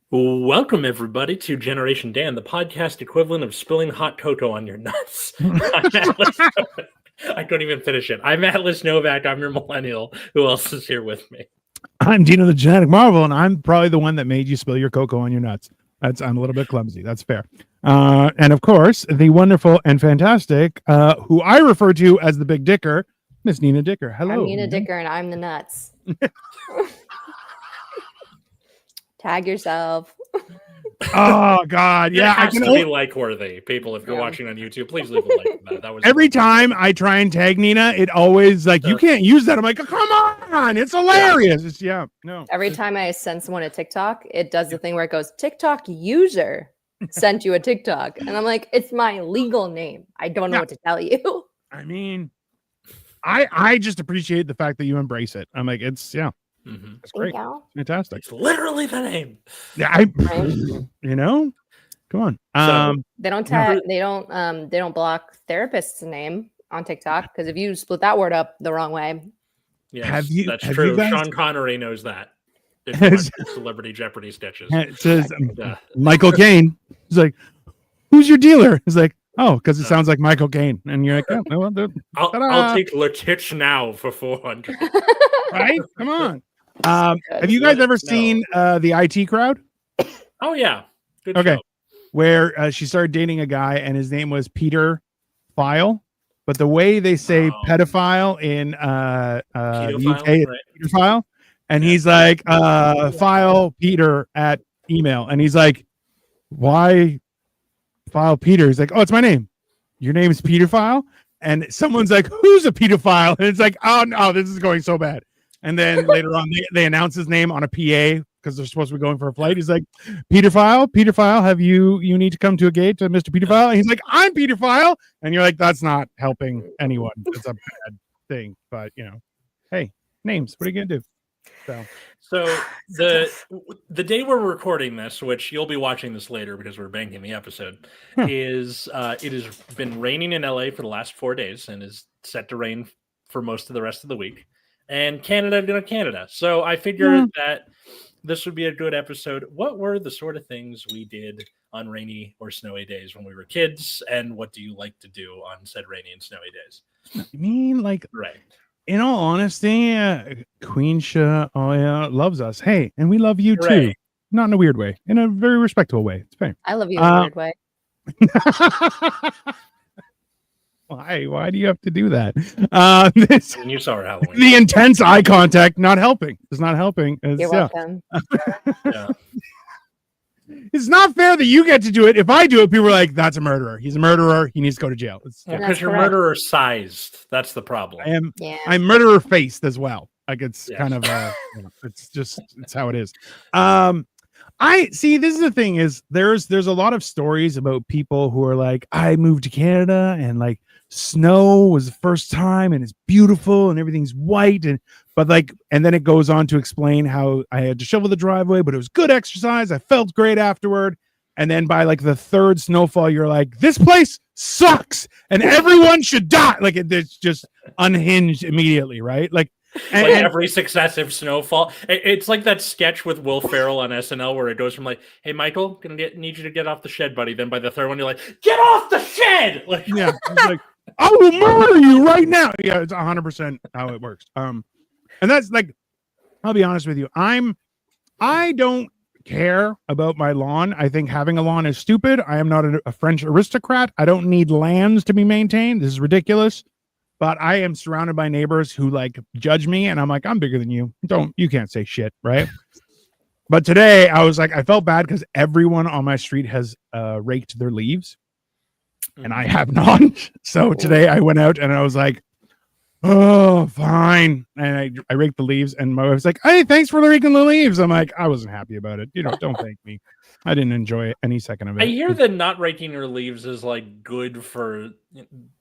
Welcome, everybody, to Generation Dan, the podcast equivalent of spilling hot cocoa on your nuts. I'm Atlas. I couldn't even finish it. I'm Atlas Novak. I'm your millennial. Who else is here with me? I'm Dino the Genetic Marvel, and I'm probably the one that made you spill your cocoa on your nuts. I'm a little bit clumsy. That's fair. And of course, the wonderful and fantastic, who I refer to as the Big Dicker, Miss Nina Dicker. Hello. I'm Nina Dicker, and I'm the nuts. Tag yourself. Oh God, yeah. It has to be like worthy. People, if you're watching on YouTube, please leave a like for that. That was every time I try and tag Nina, it always like you can't use that. I'm like, oh, come on, it's hilarious. No. Every time I send someone a TikTok, it does the thing where it goes, TikTok user sent you a TikTok. And I'm like, it's my legal name. I don't know what to tell you. I mean, I just appreciate the fact that you embrace it. I'm like, it's It's great. Fantastic. It's literally the name. Yeah, come on. They don't tag. They don't block therapist's name on TikTok because if you split that word up the wrong way. Yes, that's true. Sean Connery knows that. Celebrity Jeopardy sketches. It says Michael Caine. He's like, "Who's your dealer?" He's like, "Oh, because it sounds like Michael Caine." And you're like, "Oh, well, I'll take Letitch now for 400." Right? Come on. Have you guys ever seen the IT Crowd? Oh yeah. Good okay. Show. Where she started dating a guy and his name was Peter File, but the way they say pedophile in the UK, right. Peter File, and he's like file Peter at email, and he's like, why file Peter? He's like, oh, it's my name. Your name is Peter File, and someone's like, who's a pedophile? And it's like, oh no, this is going so bad. And then later on, they announce his name on a PA because they're supposed to be going for a flight. He's like, Peter File, have you need to come to a gate to Mr. Peter File? And he's like, I'm Peter File. And you're like, that's not helping anyone. It's a bad thing. But, hey, names. What are you going to do? So the day we're recording this, which you'll be watching this later because we're banking the episode, is it has been raining in LA for the last 4 days and is set to rain for most of the rest of the week. And Canada. So I figured that this would be a good episode. What were the sort of things we did on rainy or snowy days when we were kids? And what do you like to do on said rainy and snowy days? You mean like, right. In all honesty, Queen Sha, loves us. Hey, and we love you too. Not in a weird way, in a very respectable way. It's fair. I love you in a weird way. Why do you have to do that? You saw her Halloween. The intense eye contact not helping. It's not helping. You're welcome. It's not fair that you get to do it. If I do it, people are like, that's a murderer. He's a murderer. He needs to go to jail. Because you're murderer sized. That's the problem. I'm murderer faced as well. Like it's kind of it's how it is. I see. This is the thing: is there's a lot of stories about people who are like, I moved to Canada and like snow was the first time and it's beautiful and everything's white and then it goes on to explain how I had to shovel the driveway, but it was good exercise. I felt great afterward. And then by like the third snowfall, you're like, this place sucks and everyone should die. Like it's just unhinged immediately, right? Like. And every successive snowfall, it's like that sketch with Will Ferrell on SNL where it goes from like, "Hey Michael, need you to get off the shed, buddy." Then by the third one, you're like, "Get off the shed!" Like, yeah, it's like, I will murder you right now. Yeah, it's 100% how it works. And that's like, I'll be honest with you, I don't care about my lawn. I think having a lawn is stupid. I am not a French aristocrat. I don't need lands to be maintained. This is ridiculous. But I am surrounded by neighbors who like judge me, and I'm like, I'm bigger than you. You can't say shit, right? But today I was like, I felt bad because everyone on my street has raked their leaves, and I have not. So today I went out and I was like, oh, fine. And I raked the leaves, and my wife was like, hey, thanks for raking the leaves. I'm like, I wasn't happy about it. Don't thank me. I didn't enjoy any second of it. I hear that not raking your leaves is like good for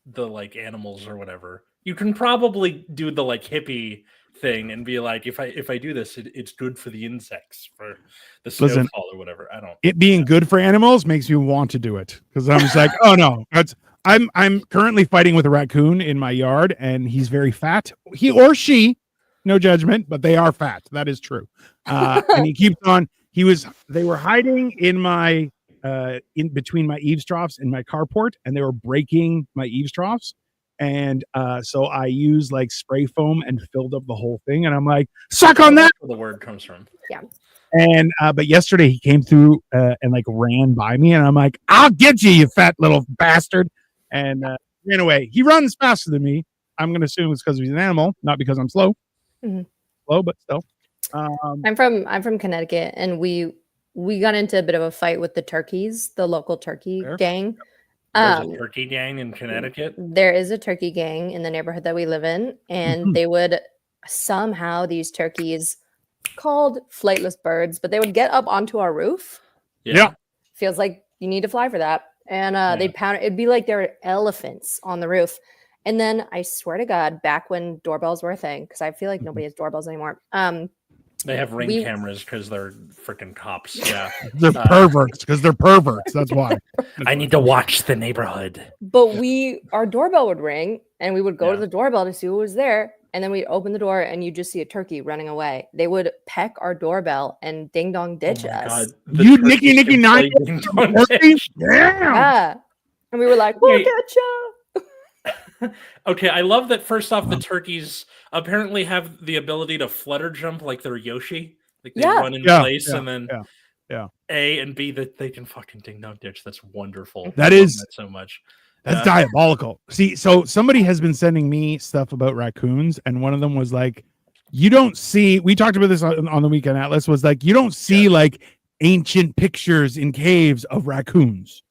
the like animals or whatever. You can probably do the like hippie thing and be like, if I do this, it's good for the insects, for the snowfall or whatever. I don't. It being good for animals makes me want to do it because I'm just like, oh no, I'm currently fighting with a raccoon in my yard, and he's very fat. He or she, no judgment, but they are fat. That is true. And he They were hiding in my in between my eaves troughs in my carport, and they were breaking my eaves troughs. And so I used like spray foam and filled up the whole thing. And I'm like, suck on that. That's where the word comes from. Yeah. And but yesterday he came through and like ran by me, and I'm like, I'll get you, you fat little bastard. And ran away. He runs faster than me. I'm gonna assume it's because he's an animal, not because I'm slow. Slow, but still. I'm from Connecticut, and we got into a bit of a fight with the turkeys, the local turkey gang. There's a turkey gang in Connecticut. There is a turkey gang in the neighborhood that we live in, and they would somehow, these turkeys called flightless birds, but they would get up onto our roof. Yeah. Feels like you need to fly for that. And they'd pound it. It'd be like there were elephants on the roof. And then I swear to God, back when doorbells were a thing, because I feel like nobody has doorbells anymore. They have ring cameras because they're freaking cops. Yeah. They're perverts because they're perverts. That's why. I need to watch the neighborhood. But our doorbell would ring, and we would go to the doorbell to see who was there. And then we'd open the door, and you just see a turkey running away. They would peck our doorbell and ding dong ditch us. You Nicky 9. Yeah. And we were like, we'll get you. Okay, I love that. First off, the turkeys apparently have the ability to flutter jump like they're Yoshi. Like they run in place, and then A and B that they can fucking ding dong ditch. That's wonderful. That is so much. That's diabolical. See, so somebody has been sending me stuff about raccoons, and one of them was like, you don't see, we talked about this on the Weekend Atlas, was like, you don't see like ancient pictures in caves of raccoons.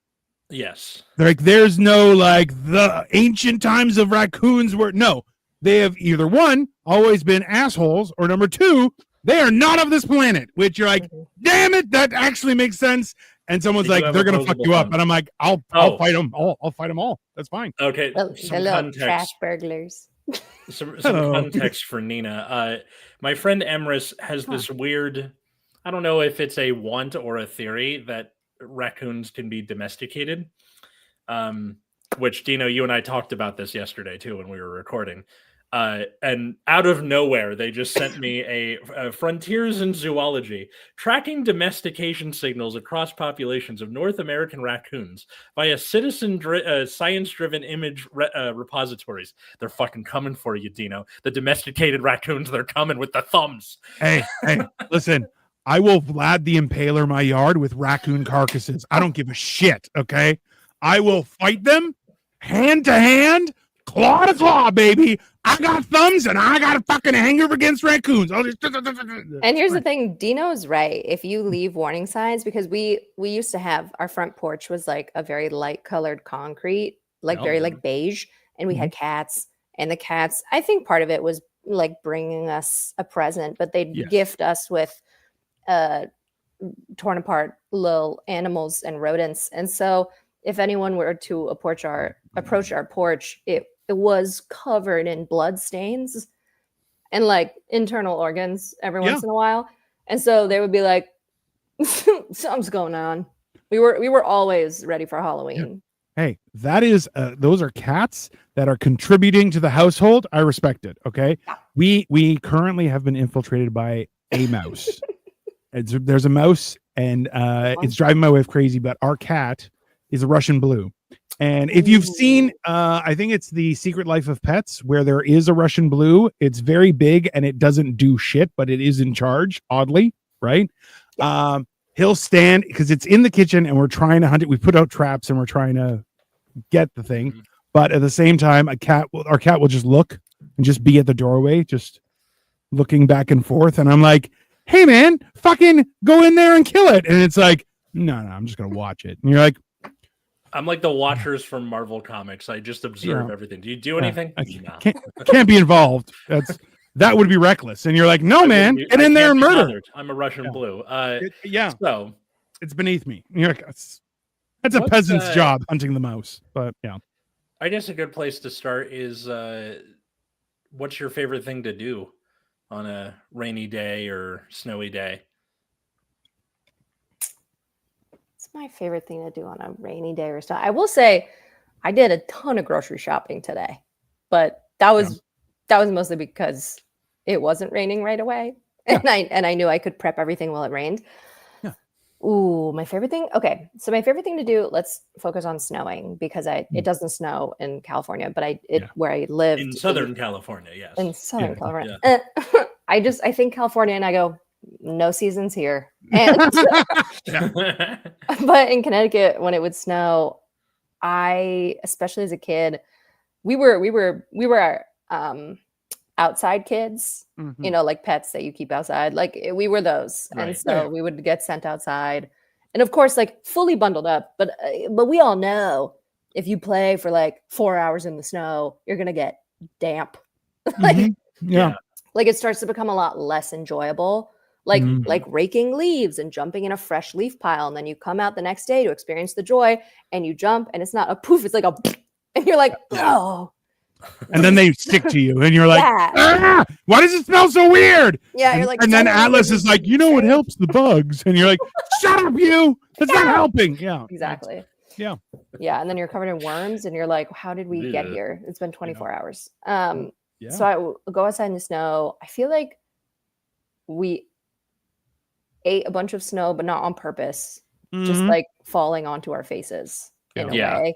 Yes. They're like, there's no like the ancient times of raccoons were, no, they have either one, always been assholes, or number two, they are not of this planet, which you're like, damn it, that actually makes sense. And someone's like, they're gonna fuck you up, and I'm like, I'll fight them all. I'll fight them all. That's fine. Okay. The little trash burglars. Some context for Nina. My friend Emrys has this weird, I don't know if it's a want or a theory that raccoons can be domesticated. Which Dino, you and I talked about this yesterday too when we were recording. And out of nowhere, they just sent me a Frontiers in Zoology tracking domestication signals across populations of North American raccoons via science-driven image repositories. They're fucking coming for you, Dino. The domesticated raccoons, they're coming with the thumbs. Hey, listen, I will Vlad the Impaler my yard with raccoon carcasses. I don't give a shit, okay? I will fight them hand to hand, claw to claw, baby. I got thumbs and I got a fucking hanger against raccoons. And here's the thing, Dino's right. If you leave warning signs, because we used to have, our front porch was like a very light colored concrete, like very like beige, and we had cats, and the cats, I think part of it was like bringing us a present, but they'd gift us with torn apart little animals and rodents. And so if anyone were to approach our porch, it was covered in blood stains and like internal organs every once in a while. And so they would be like, something's going on. We were always ready for Halloween. Hey, that is those are cats that are contributing to the household. I respect it. Okay. We currently have been infiltrated by a mouse. There's a mouse, and it's driving my wife crazy, but our cat is a Russian blue. And if you've seen, I think it's The Secret Life of Pets, where there is a Russian blue. It's very big and it doesn't do shit, but it is in charge, oddly, right? He'll stand because it's in the kitchen and we're trying to hunt it. We put out traps and we're trying to get the thing. But at the same time, our cat will just look and just be at the doorway, just looking back and forth. And I'm like, hey, man, fucking go in there and kill it. And it's like, no, I'm just going to watch it. And you're like, I'm like the Watchers from Marvel Comics. I just observe everything. Do you do anything? Can't be involved. That would be reckless. And you're like, no, man, get in there and murder. I'm a Russian blue. So it's beneath me. And you're like, that's a peasant's job, hunting the mouse. But yeah, I guess a good place to start is what's your favorite thing to do on a rainy day or snowy day? My favorite thing to do on a rainy day or so. I will say I did a ton of grocery shopping today, but that was mostly because it wasn't raining right away. And I knew I could prep everything while it rained. Ooh, my favorite thing. Okay, so my favorite thing to do. Let's focus on snowing because it doesn't snow in California, but where I lived In Southern California, yes. in Southern California. Yeah. I think California, and I go, no seasons here. And but in Connecticut, when it would snow, especially as a kid, we were outside kids, Mhm. you know, like pets that you keep outside. Like we were those, and Right. so Yeah. we would get sent outside, and of course, like fully bundled up. But we all know if you play for like 4 hours in the snow, you're gonna get damp. Like Mhm. Yeah. like it starts to become a lot less enjoyable. Like Mhm. like raking leaves and jumping in a fresh leaf pile, and then you come out the next day to experience the joy, and you jump, and it's not a poof, it's like a, and you're like, oh, And then they stick to you, and you're like, yeah, ah, why does it smell so weird? yeah. And, You're like, and then "Suddenly Atlas this is like, you know what helps the bugs? And you're like, shut up, you. That's not Yeah. helping. Yeah. exactly, Yeah. yeah." And then you're covered in worms, and you're like, how did we get Yeah. here? It's been 24 hours. Yeah. So I will go outside in the snow. I feel like we ate a bunch of snow, but not on purpose, just Mhm. like falling onto our faces in a Yeah. way.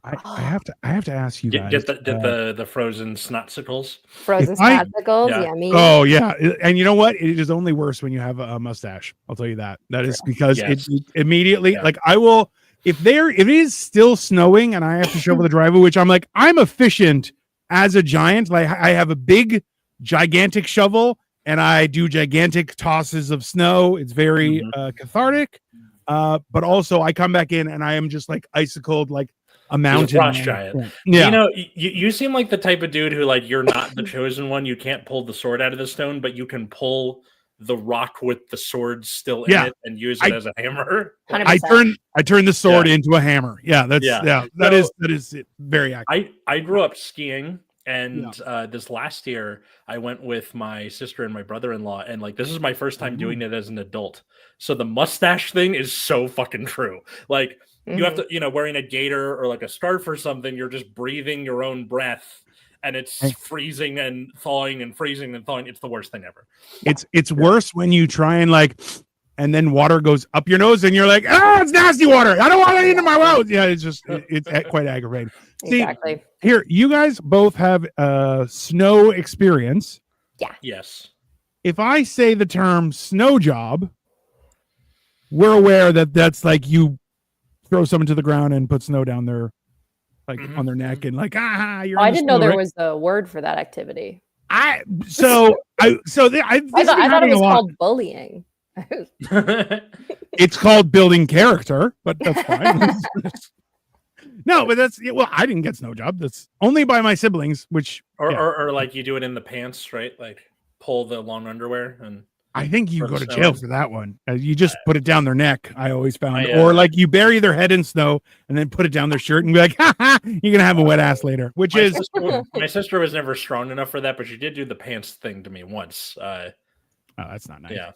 I have to ask you guys. Get the frozen snotsicles. Frozen If I- spectacles, Yeah. yeah, me. Oh yeah, and you know what? It is only worse when you have a mustache. I'll tell you that. That is because Yes. it immediately Yeah. like I will if it is still snowing and I have to shovel the driveway, which I'm efficient as a giant. Like I have a big, gigantic shovel and I do gigantic tosses of snow. It's very cathartic. But also I come back in and I am just like icicled like a mountain. frost giant. Yeah. You know, you seem like the type of dude who, like, you're not the chosen one. You can't pull the sword out of the stone, but you can pull the rock with the sword still in Yeah. it and use it as a hammer. 100%. I turn the sword into a hammer. Yeah, that's that So- is it. Very accurate. I grew up skiing, and this last year I went with my sister and my brother-in-law, and like this is my first time doing it as an adult. So the mustache thing is so fucking true. Like you have to, you know, wearing a gaiter or like a scarf or something, you're just breathing your own breath, and it's freezing and thawing and freezing and thawing. It's the worst thing ever. It's worse when you try and like, and then water goes up your nose, and you're like, ah, it's nasty water. I don't want it into my nose. Yeah, it's just it's quite aggravating. See, Exactly. here, you guys both have snow experience. Yes. If I say the term snow job, we're aware that that's like you throw someone to the ground and put snow down their like on their neck and like you're. Oh, I in the didn't know snow, there right? was a word for that activity. I I thought it was called bullying. It's called building character, but that's fine. No, but I didn't get snow job. That's only by my siblings, which or like you do it in the pants, right? Like pull the long underwear and I think you For go the to snow. jail for that one. You just put it down their neck. I always found, Yeah. or like you bury their head in snow and then put it down their shirt and be like, "Ha ha, you're gonna have a wet ass later." Which is my sister was never strong enough for that, but she did do the pants thing to me once. oh, that's not nice. Yeah.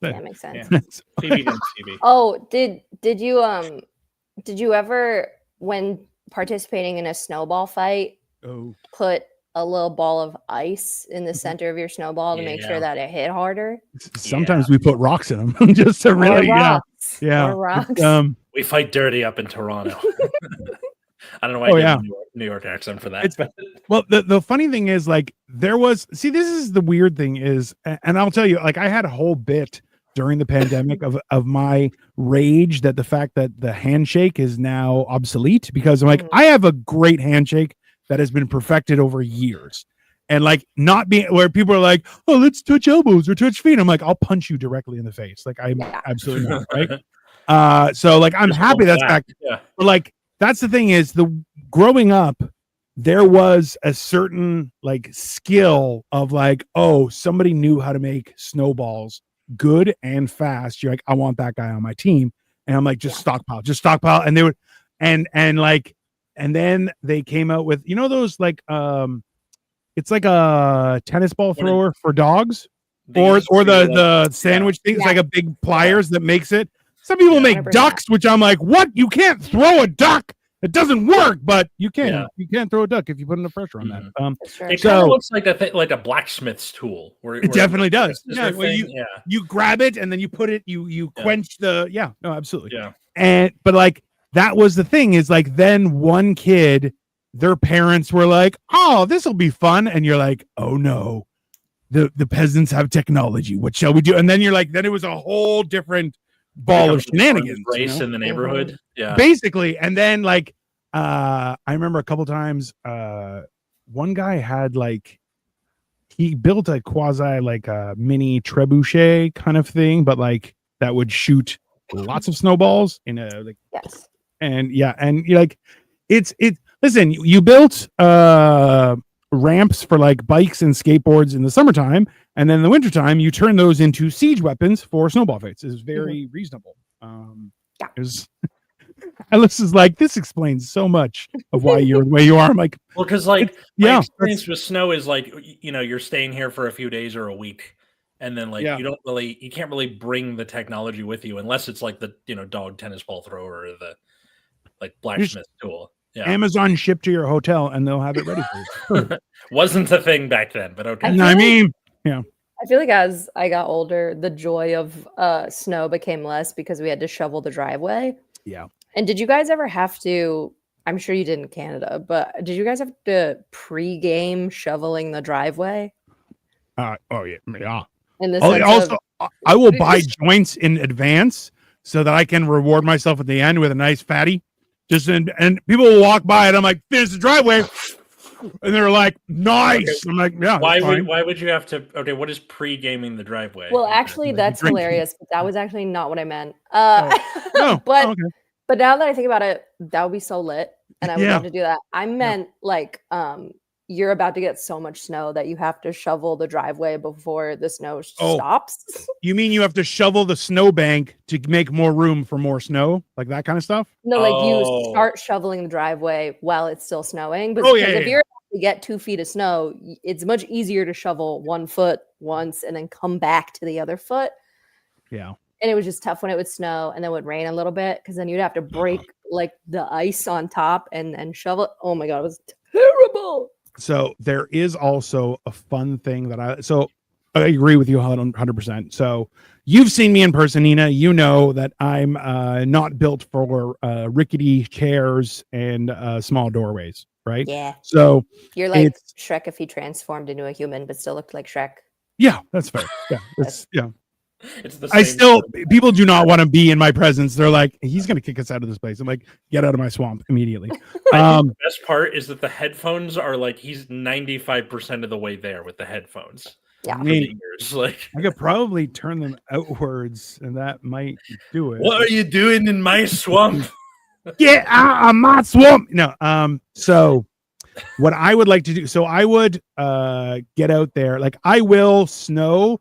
That makes sense. That's Phoebe didn't Phoebe. Oh, did you ever, when participating in a snowball fight, oh, put a little ball of ice in the center of your snowball to make Yeah. sure that it hit harder? sometimes we put rocks in them just to really, Or yeah, rocks. yeah. Or rocks. We fight dirty up in Toronto. I don't know why Oh, I did yeah. a New York accent for that. It's- Well, the funny thing is, like, this is the weird thing is, and I'll tell you, like, I had a whole bit during the pandemic of my rage that the fact that the handshake is now obsolete because I'm like, I have a great handshake that has been perfected over years. And like not being where people are like, oh, let's touch elbows or touch feet. I'm like, I'll punch you directly in the face. Like I'm absolutely not, right? So like I'm Just happy go that's back. back. Yeah. But like that's the thing is growing up, there was a certain like skill of like, oh, somebody knew how to make snowballs good and fast. You're like, I want that guy on my team. And I'm like, just stockpile. And they would and then they came out with, you know, those like it's like a tennis ball thrower for dogs. Or the sandwich thing. It's like a big pliers that makes it. Some people make 100%. ducks, which I'm like, what? You can't throw a duck. It doesn't work, but you can. Yeah. You can't throw a duck if you put enough pressure on that. For sure. It So- kind of looks like like a blacksmith's tool. It definitely does. Yeah, Yeah, where yeah, you grab it and then you put it. You Yeah. quench the. Yeah, no, absolutely. yeah. But like that was the thing is like then one kid, their parents were like, "Oh, this will be fun," and you're like, "Oh no, the peasants have technology. What shall we do?" And then you're like, then it was a whole different ball of shenanigans. you Race know? in the neighborhood. Yeah. Basically, and then like I remember a couple times one guy had like he built a quasi like a mini trebuchet kind of thing, but like that would shoot lots of snowballs in a like Yes. and yeah, and you're like it's listen, you built ramps for like bikes and skateboards in the summertime, and then in the wintertime you turn those into siege weapons for snowball fights. Is very reasonable. Yeah. There's Alice is like, this explains so much of why you're the way you are. I'm like, Well, because like yeah, my experience with snow is like you're staying here for a few days or a week, and then like Yeah. you can't really bring the technology with you unless it's like the dog tennis ball thrower or the like blacksmith tool. Yeah, Amazon ship to your hotel and they'll have it ready for you. wasn't a thing back then, but okay. I mean, I feel like as I got older, the joy of snow became less because we had to shovel the driveway. yeah. And did you guys ever have to? I'm sure you did in Canada, but did you guys have to pre-game shoveling the driveway? Oh yeah, yeah. In the Oh, sense also, of, I will buy joints in advance so that I can reward myself at the end with a nice fatty. And people will walk by and I'm like, there's the driveway. And they're like, nice. I'm like, yeah. Why fine. would you have to? Okay, what is pre-gaming the driveway? well, actually, like that's drinking. hilarious. But that was actually not what I meant. Oh, but okay. but now that I think about it, that would be so lit, and I would Yeah. love to do that. I meant like you're about to get so much snow that you have to shovel the driveway before the snow Oh. stops. You mean you have to shovel the snowbank to make more room for more snow, like that kind of stuff? No, like you Oh. start shoveling the driveway while it's still snowing. But Oh, yeah, if yeah, you're to get 2 feet of snow, it's much easier to shovel 1 foot once and then come back to the other foot. Yeah. And it was just tough when it would snow and then it would rain a little bit because then you'd have to break like the ice on top and shovel it. Oh my god, it was terrible. So there is also a fun thing that I agree with you 100%. So you've seen me in person, Nina. You know that I'm not built for rickety chairs and small doorways, right? Yeah. So You're like It's- Shrek if he transformed into a human but still looked like Shrek. yeah, that's fair. Yeah, yeah. It's the I same still people do not want to be in my presence. They're like, he's gonna kick us out of this place. I'm like, get out of my swamp immediately. The best part is that the headphones are like he's 95% of the way there with the headphones. Yeah. I For mean, the ears. Like, I could probably turn them outwards, and that might do it. what are you doing in my swamp? Get out of my swamp. No. So what I would like to do, so I would get out there, like I will snow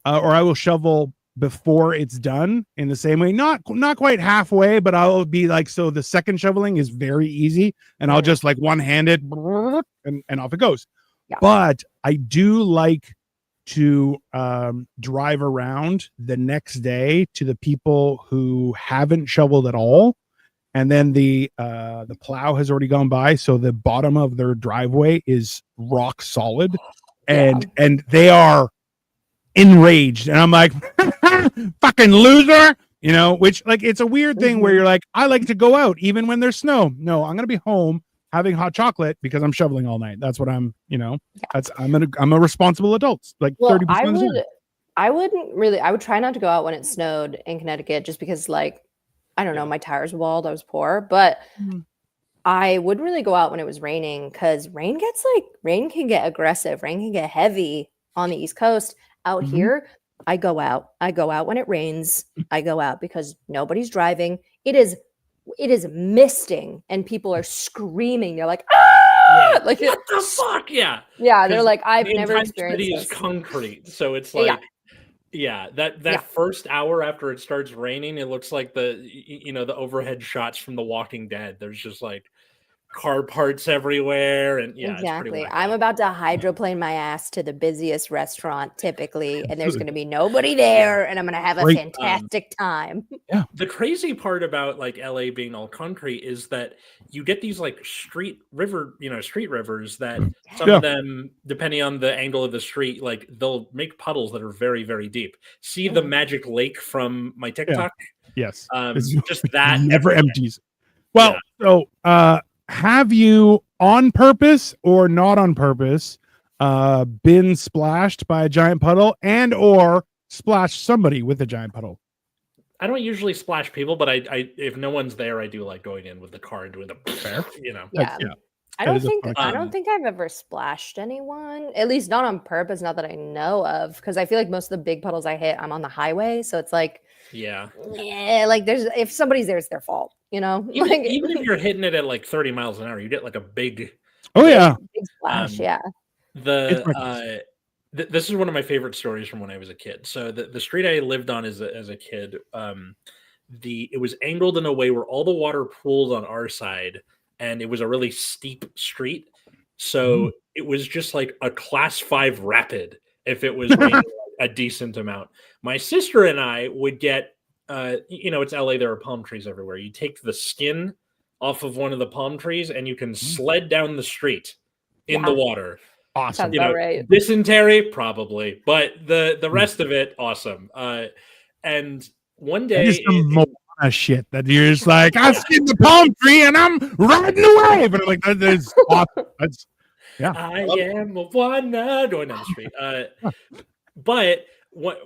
or I will shovel before it's done in the same way, not quite halfway, but I'll be like, so the second shoveling is very easy and I'll just like one-handed and off it goes. Yeah. But I do like to drive around the next day to the people who haven't shoveled at all, and then the plow has already gone by, so the bottom of their driveway is rock solid, and they are enraged, and I'm like, fucking loser, which like it's a weird thing where you're like, I like to go out even when there's snow. No, I'm gonna be home having hot chocolate because I'm shoveling all night. That's what I'm, I'm a responsible adult. Like 30% of the time. I would try not to go out when it snowed in Connecticut just because like, I don't know, my tires walled, I was poor, but I wouldn't really go out when it was raining because rain can get aggressive. Rain can get heavy on the East Coast. Out here, I go out when it rains. I go out because nobody's driving. It is misting and people are screaming. They're like, ah! Like what the fuck? Yeah. Yeah, they're 'Cause like, I've the never entire experienced city this. is concrete, so it's like, that first hour after it starts raining, it looks like the overhead shots from The Walking Dead. There's just like car parts everywhere, and yeah, it's pretty Exactly. whacked I'm out. about to hydroplane my ass to the busiest restaurant typically, and there's going to be nobody there, and I'm going to have a Great. fantastic time. The crazy part about like LA being all country is that you get these like street rivers that some Yeah. of them, depending on the angle of the street, like they'll make puddles that are very, very deep. See the Mhm. magic lake from my TikTok? Yes. Just that Never everywhere. empties. Well, so have you on purpose or not on purpose been splashed by a giant puddle and or splashed somebody with a giant puddle? I don't usually splash people, but I if no one's there, I do like going in with the car and doing the Fair. you know. Yeah. Yeah. I That don't is a think fun- I don't think I've ever splashed anyone, at least not on purpose, not that I know of, because I feel like most of the big puddles I hit, I'm on the highway, so it's like, Yeah. yeah, like there's if somebody's there, it's their fault, you know. Even, Like even if you're hitting it at like 30 miles an hour, you get like a big Oh yeah. big splash, Um, yeah. the reckless. this is one of my favorite stories from when I was a kid. So the street I lived on as a kid, it was angled in a way where all the water pooled on our side, and it was a really steep street. So it was just like a class 5 rapid if it was raining a decent amount. My sister and I would get it's LA, there are palm trees everywhere. You take the skin off of one of the palm trees and you can sled down the street in the Yeah. water. Awesome. Sounds You about know, right. dysentery, probably, but the rest of it, awesome. And one That day, is some Moana shit that you're just like, I skinned the palm tree and I'm riding away. But I'm like, that is awesome. That's I am a one going down the street. But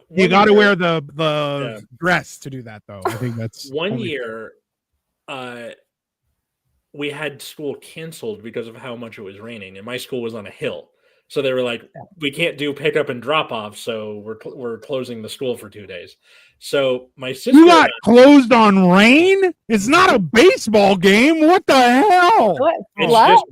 you got to year- wear the dress to do that though. I think that's one only- year, we had school canceled because of how much it was raining, and my school was on a hill. So they were like, we can't do pickup and drop off, so we're closing the school for 2 days. So my sister, You got closed on rain? It's not a baseball game. What the hell? What? it's What?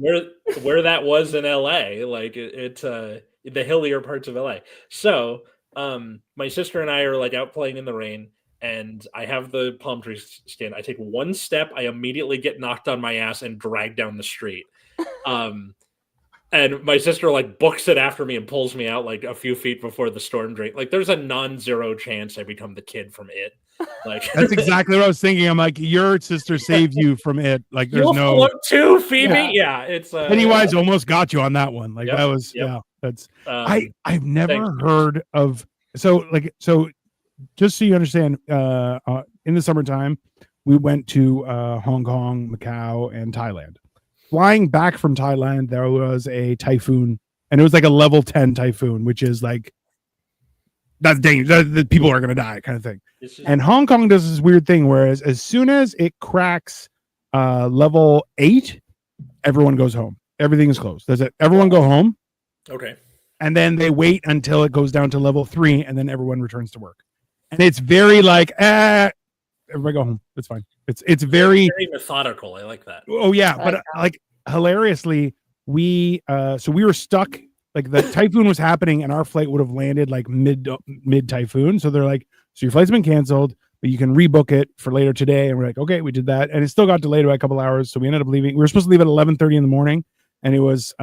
just where that was in LA, like it's the hillier parts of LA. So my sister and I are like out playing in the rain, and I have the palm tree stand. I take one step, I immediately get knocked on my ass and dragged down the street. And my sister like books it after me and pulls me out like a few feet before the storm drain. Like there's a non-zero chance I become the kid from it. Like That's exactly what I was thinking. I'm like, your sister saved you from it. Like, there's you'll no float too, Phoebe. Yeah. Yeah, it's Pennywise almost got you on that one. Like Yep, that was yep. That's um, I've never thanks. heard of so just so you understand, in the summertime we went to Hong Kong, Macau, and Thailand. Flying back from Thailand, there was a typhoon, and it was like a level 10 typhoon, which is like that's dangerous. The people are gonna die, kind of thing. it's just- And Hong Kong does this weird thing, whereas as soon as it cracks level 8, everyone goes home. Everything is closed. That's it. Everyone go home, okay. and then they wait until it goes down to level 3, and then everyone returns to work. And it's very like, everybody go home. It's fine. It's very Very methodical. I like that. oh yeah, I but like like hilariously, we were stuck. Like the typhoon was happening, and our flight would have landed like mid typhoon. So they're like, so your flight's been canceled, but you can rebook it for later today. And we're like, okay, we did that, and it still got delayed by a couple hours. So we ended up leaving. We were supposed to leave at 11:30 in the morning, and it was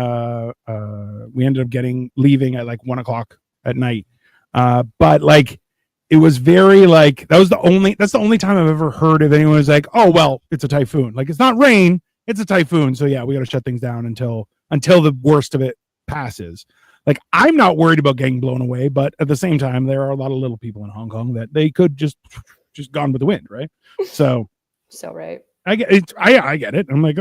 we ended up leaving at like 1 o'clock at night. But like it was very like that's the only time I've ever heard of anyone was like, oh well, it's a typhoon. Like it's not rain, it's a typhoon. So yeah, we got to shut things down until the worst of it passes. Like I'm not worried about getting blown away, but at the same time, there are a lot of little people in Hong Kong that they could just gone with the wind, right? So So right. I get it. I get it. I'm like,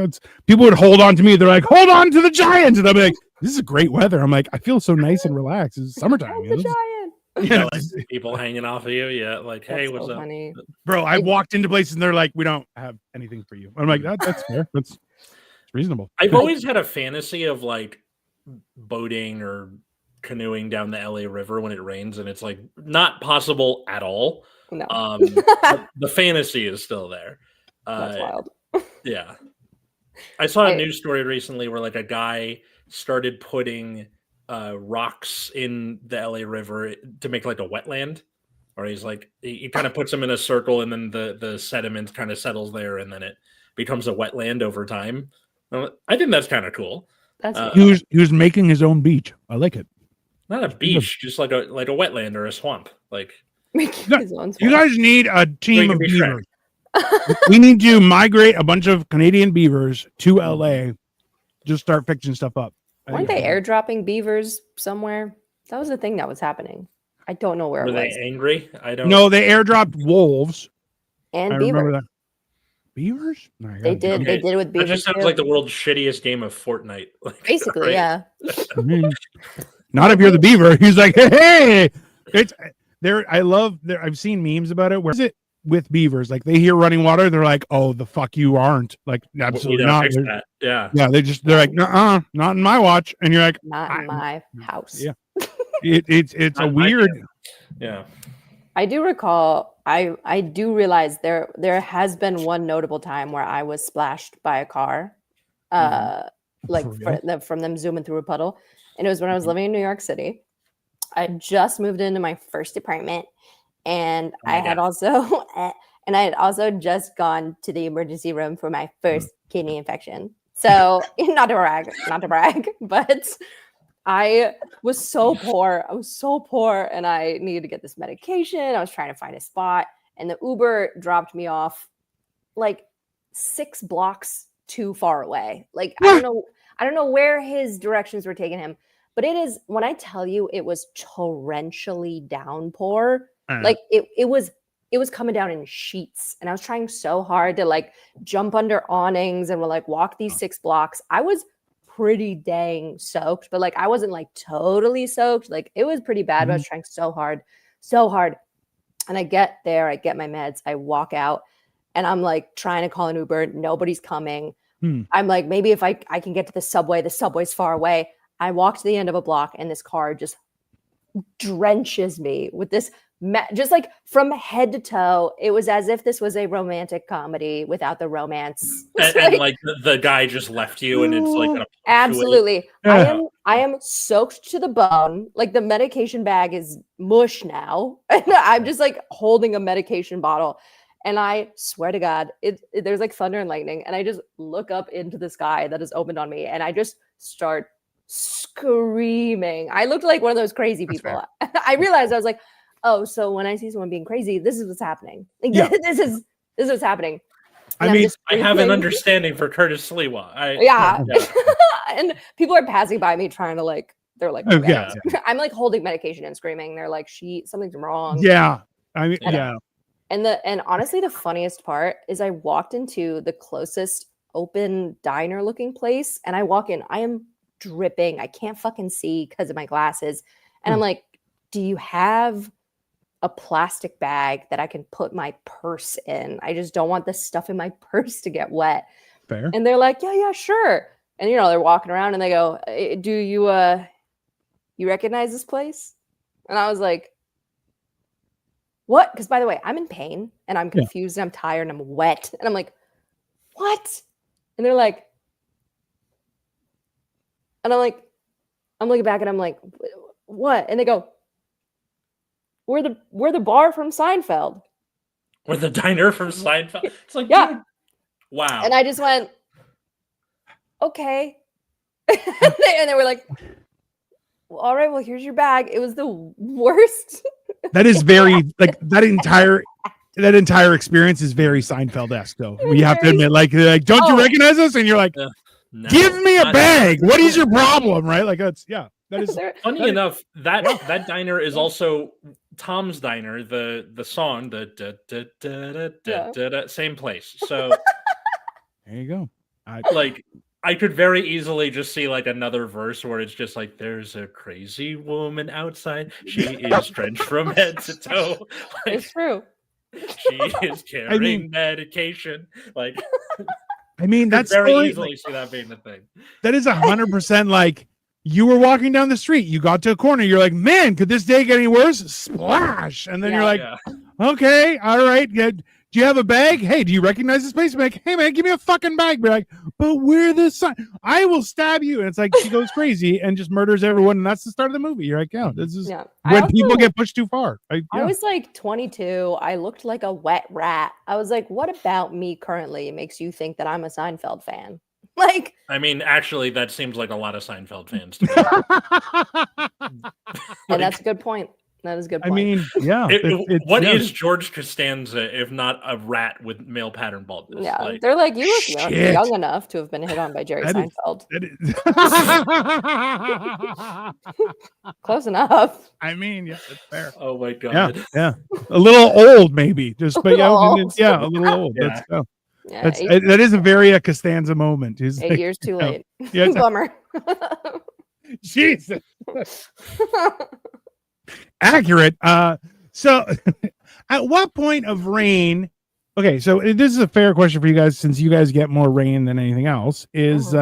people would hold on to me. They're like, hold on to the Giants, and I'm like, this is great weather. I'm like, I feel so nice and relaxed. It's summertime, Oh, you the know? giant. You Yeah, know, like people hanging off of you. Yeah, like, hey, That's what's so up? funny. bro. I walked into places and they're like, we don't have anything for you. I'm like, that's fair. That's reasonable. I've always had a fantasy of like boating or canoeing down the LA River when it rains, and it's like not possible at all. No. But the fantasy is still there. That's wild. Yeah. I saw a I- news story recently where like a guy started putting rocks in the LA River to make like a wetland. Or he's like he kind of puts them in a circle, and then the sediment kind of settles there, and then it becomes a wetland over time. I think that's kind of cool. That's He was making his own beach. I like it. Not a beach, just like a wetland or a swamp. Like making Yeah, his own You swamp. guys need a team can of be Shrek. beavers. We need to migrate a bunch of Canadian beavers to LA. Just start fixing stuff up. I Weren't think they airdropping beavers somewhere? That was the thing that was happening. I don't know where were it they was. angry? I don't. No, they airdropped wolves. And I remember beavers. that. Beavers? No, I They gotta- did. They Okay, did with That beavers. just sounds too. like the world's shittiest game of Fortnite. Like, Basically, right? yeah. Mhm. Not if you're the beaver. He's like, hey, it's there. I love there. I've seen memes about it. Where is it with beavers? Like they hear running water, they're like, oh, the fuck you aren't. Like We absolutely gotta not. fix They're- that. Yeah. Yeah, they're like, not in my watch. And you're like, Not in my house. Yeah. it's a Not my weird. Yeah. I do recall. I do realize there has been one notable time where I was splashed by a car, like For real? from them zooming through a puddle, and it was when I was living in New York City. I just moved into my first apartment, and Oh my I had also and I had also just gone to the emergency room for my first kidney infection. So not to brag, but I was so poor. I was so poor, and I needed to get this medication. I was trying to find a spot, and the Uber dropped me off like 6 blocks too far away. Like I don't know where his directions were taking him, but it is when I tell you it was torrentially downpour. Like it was coming down in sheets, and I was trying so hard to like jump under awnings and like walk these 6 blocks. I was pretty dang soaked, but like I wasn't like totally soaked. Like it was pretty bad, but I was trying so hard. And I get there, I get my meds, I walk out, and I'm like trying to call an Uber. Nobody's coming. I'm like, maybe if I can get to the subway's far away. I walk to the end of a block, and this car just drenches me with this just like from head to toe. It was as if this was a romantic comedy without the romance. And like the guy just left you, and it's like gonna Absolutely. Yeah. I am soaked to the bone. Like the medication bag is mush now. And I'm just like holding a medication bottle. And I swear to God, there's like thunder and lightning. And I just look up into the sky that is opened on me, and I just start screaming. I looked like one of those crazy That's people. I realized I was like, oh, so when I see someone being crazy, this is what's happening. Like, Yeah. this is what's happening. I And I'm mean, just I have an screaming. understanding for Curtis Sliwa. Yeah. And people are passing by me trying to like, they're like, Oh, okay. yeah. I'm like holding medication and screaming. They're like, something's wrong. Yeah. I mean, Yeah. yeah. And honestly, the funniest part is I walked into the closest open diner looking place, and I walk in, I am dripping. I can't fucking see because of my glasses. And I'm like, do you have a plastic bag that I can put my purse in? I just don't want the stuff in my purse to get wet. Fair. And they're like, yeah, sure. And you know, they're walking around and they go, do you recognize this place? And I was like, what? Because by the way, I'm in pain and I'm confused and I'm tired and I'm wet. And I'm like, what? And they're like, and I'm looking back and I'm like, what? And they go, we're the bar from Seinfeld. Or the diner from Seinfeld. It's like, Yeah. dude, wow. And I just went, okay. And they were like, well, all right, well, here's your bag. It was the worst. That is very like that entire experience is very Seinfeld-esque though. We have to admit, like they're like, don't you Oh. recognize us? And you're like, No, give me a not- bag. What is your problem? Right? Like that's that is Funny enough, that diner is also Tom's Diner, the song, the same place. So there you go. like I could very easily just see like another verse where it's just like there's a crazy woman outside. She is drenched from head to toe. Like It's true. she is carrying medication. Like I mean, could that's very story, easily see that being the thing. that is 100% like you were walking down the street, you got to a corner, you're like, man, could this day get any worse? Splash. And then Yeah. you're like, Yeah. okay, all right. Yeah. Do you have a bag? Hey, do you recognize this place? Be like, hey man, give me a fucking bag. Be like, but we're the sign. I will stab you. And it's like she goes crazy and just murders everyone. And that's the start of the movie. You're like, yeah, this is Yeah. when I people also- get pushed too far. I was like 22. I looked like a wet rat. I was like, what about me currently makes you think that I'm a Seinfeld fan? Like, I mean, actually, that seems like a lot of Seinfeld fans to me. and that's a good point. That is a good I point. mean, yeah. What yeah. is George Costanza if not a rat with male pattern baldness? Yeah, Like, they're like, you look Shit. young enough to have been hit on by Jerry That is- Seinfeld. that is- Close enough. I mean, yeah, that's fair. oh my Yeah, god. yeah. A little old, maybe. Just, but yeah, little old. yeah, a little old. Yeah. Let's go. Yeah, That's eight, that is a very Costanza moment. He's 8 like, years too yeah. late. Yeah, it's- Bummer. Jesus. Accurate. So at what point of rain? Okay, so this is a fair question for you guys, since you guys get more rain than anything else. Is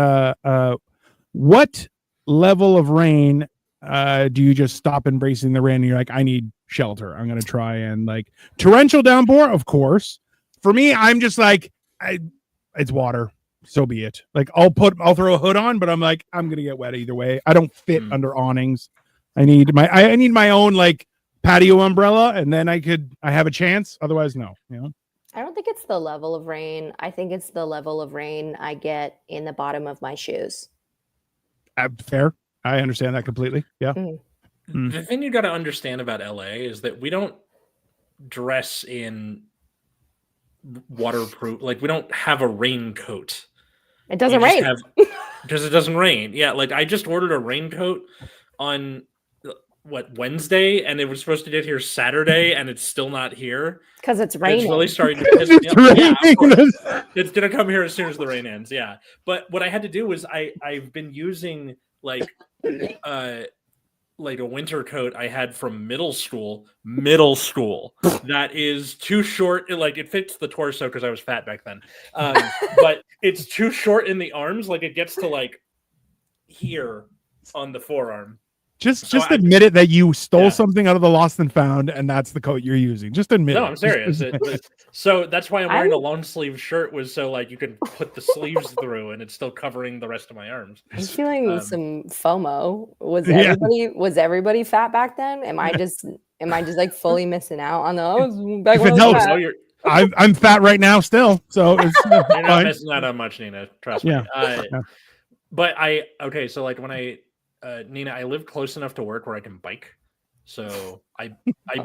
what level of rain do you just stop embracing the rain and you're like, I need shelter, I'm gonna try and like torrential downpour? Of course. For me, I'm just like, it's water, so be it. Like I'll throw a hood on, but I'm like, I'm gonna get wet either way. I don't fit under awnings. I need my own like patio umbrella, and then I have a chance. Otherwise, no. You know. I don't think it's the level of rain. I think it's the level of rain I get in the bottom of my shoes. Fair. I understand that completely. Yeah. The thing you got to understand about LA is that we don't dress in waterproof. Like we don't have a raincoat. It doesn't rain. Because it doesn't rain. Yeah, like I just ordered a raincoat on Wednesday, and it was supposed to get here Saturday, and it's still not here Because it's And raining. it's really starting to piss me off. Yeah, of course. It's gonna come here as soon as the rain ends. Yeah, but what I had to do was I've been using like a winter coat I had from middle school that is too short. It fits the torso because I was fat back then, but it's too short in the arms. Like it gets to like here on the forearm. Just admit it that you stole something out of the lost and found, and that's the coat you're using. Just admit it. No, I'm serious. So that's why I'm wearing a long sleeve shirt, was so like you can put the sleeves through and it's still covering the rest of my arms. I'm feeling some FOMO. Yeah. Was everybody fat back then? Am I just like fully missing out on those back If when it I was helps. fat? I'm fat right now still, so it's You're not fine. missing out on much, Nina. Trust Yeah. me. Yeah. But so like when Nina, I live close enough to work where I can bike. So I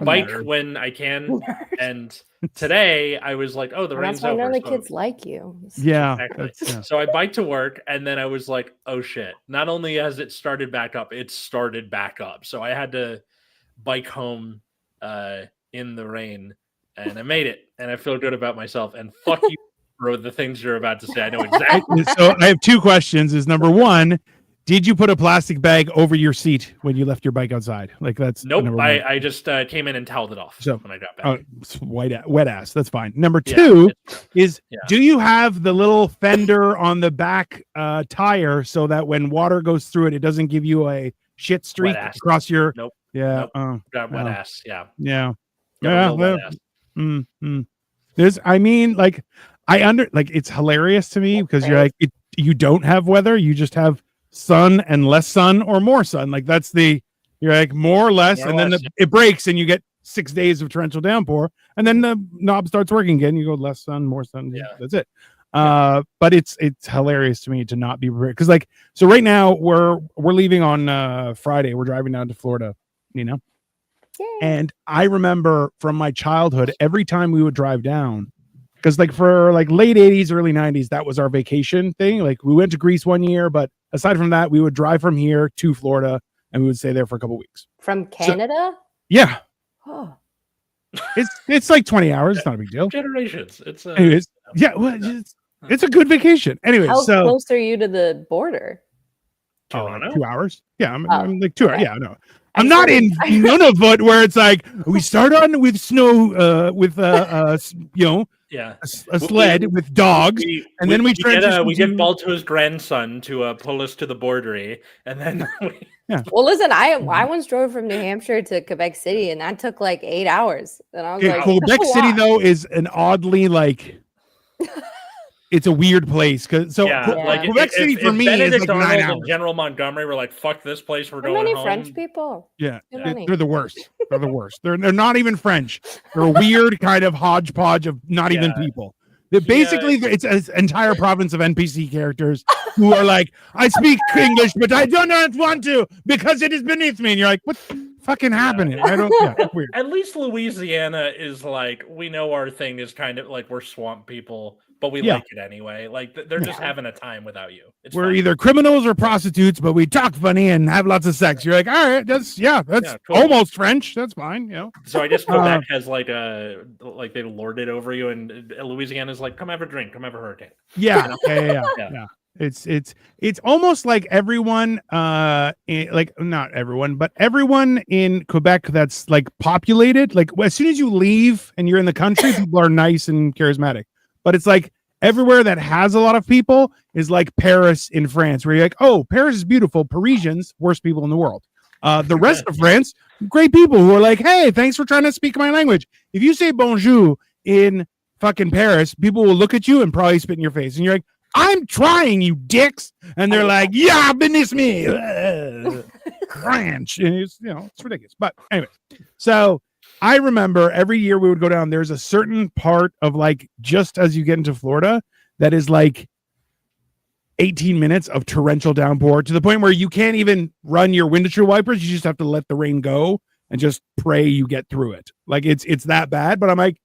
bike when I can. And today I was like, oh, the rain's That's why over. none of the so- kids like you. Yeah. Exactly. Yeah. So I biked to work, and then I was like, oh shit. Not only has it started back up, it started back up. So I had to bike home in the rain, and I made it, and I feel good about myself. And fuck you for the things you're about to say. I know exactly. So I have two questions. Is number one, did you put a plastic bag over your seat when you left your bike outside? Like that's Nope. number one. I just came in and toweled it off So- when I got back. Oh, it's wet ass. That's fine. Number two is, Yeah. do you have the little fender on the back tire so that when water goes through it, it doesn't give you a shit streak ass. across your? Nope. Yeah. Nope. Got wet no. ass. Yeah. Yeah. Got a Yeah, real well, wet ass. There's, I mean, like, it's hilarious to me because you're like, you don't have weather, you just have sun and less sun or more sun. Like you're like more or less, More and or then less, it breaks and you get 6 days of torrential downpour, and then the knob starts working again. You go less sun, more sun. Yeah. That's it. But it's hilarious to me to not be because like, so right now we're leaving on Friday. We're driving down to Florida, you know. Yay. And I remember from my childhood, every time we would drive down, because like for like late 80s, early 90s, that was our vacation thing. Like we went to Greece one year, but aside from that, we would drive from here to Florida and we would stay there for a couple weeks. From Canada? Yeah. Oh. It's like 20 hours. It's not a big deal. Generations. It's Anyways, yeah, well, it's a good vacation. Anyway, How so close are you to the border? Toronto? 2 hours. Yeah, I'm Oh, like 2 hours. okay. Yeah, no. I'm not in Nunavut where it's like we start on with snow with you know, Yeah. a sled with dogs, and then we transition get to- Balto's grandson to pull us to the border, and then Well, listen, I once drove from New Hampshire to Quebec City, and that took like 8 hours. And I was Okay, like, Quebec "That's a City lot." though is an oddly like it's a weird place because so yeah, Yeah. like Quebec City for me is Benedict like 9 Arnold hours. and General Montgomery were like, "Fuck this place, we're How going many home." French people? Yeah, Good Yeah. money. they're the worst. They're the worst. They're not even French. They're a weird kind of hodgepodge of not even Yeah. people. Basically, it's an entire province of NPC characters who are like, I speak English, but I do not want to because it is beneath me. And you're like, what fucking happening? I don't. Yeah, it's weird. At least Louisiana is like, we know our thing is kind of like we're swamp people, but we like it anyway. Like they're just having a time without you. We're either criminals or prostitutes, but we talk funny and have lots of sex. You're like, all right, that's cool. Almost French. That's fine. You know. So I guess Quebec has like they lord it over you, and Louisiana's like, come have a drink, come have a hurricane. Yeah, yeah. It's almost like everyone, like not everyone, but everyone in Quebec that's like populated. Like as soon as you leave and you're in the country, people are nice and charismatic. But it's like everywhere that has a lot of people is like Paris in France, where you're like, oh, Paris is beautiful. Parisians, worst people in the world. The rest of France, great people who are like, hey, thanks for trying to speak my language. If you say bonjour in fucking Paris, people will look at you and probably spit in your face, and you're like, I'm trying, you dicks. And they're like, yeah, beneath me. French. And it's, it's ridiculous. But anyway, so I remember every year we would go down, there's a certain part of like, just as you get into Florida, that is like 18 minutes of torrential downpour to the point where you can't even run your windshield wipers. You just have to let the rain go and just pray you get through it. Like it's that bad. But I'm like,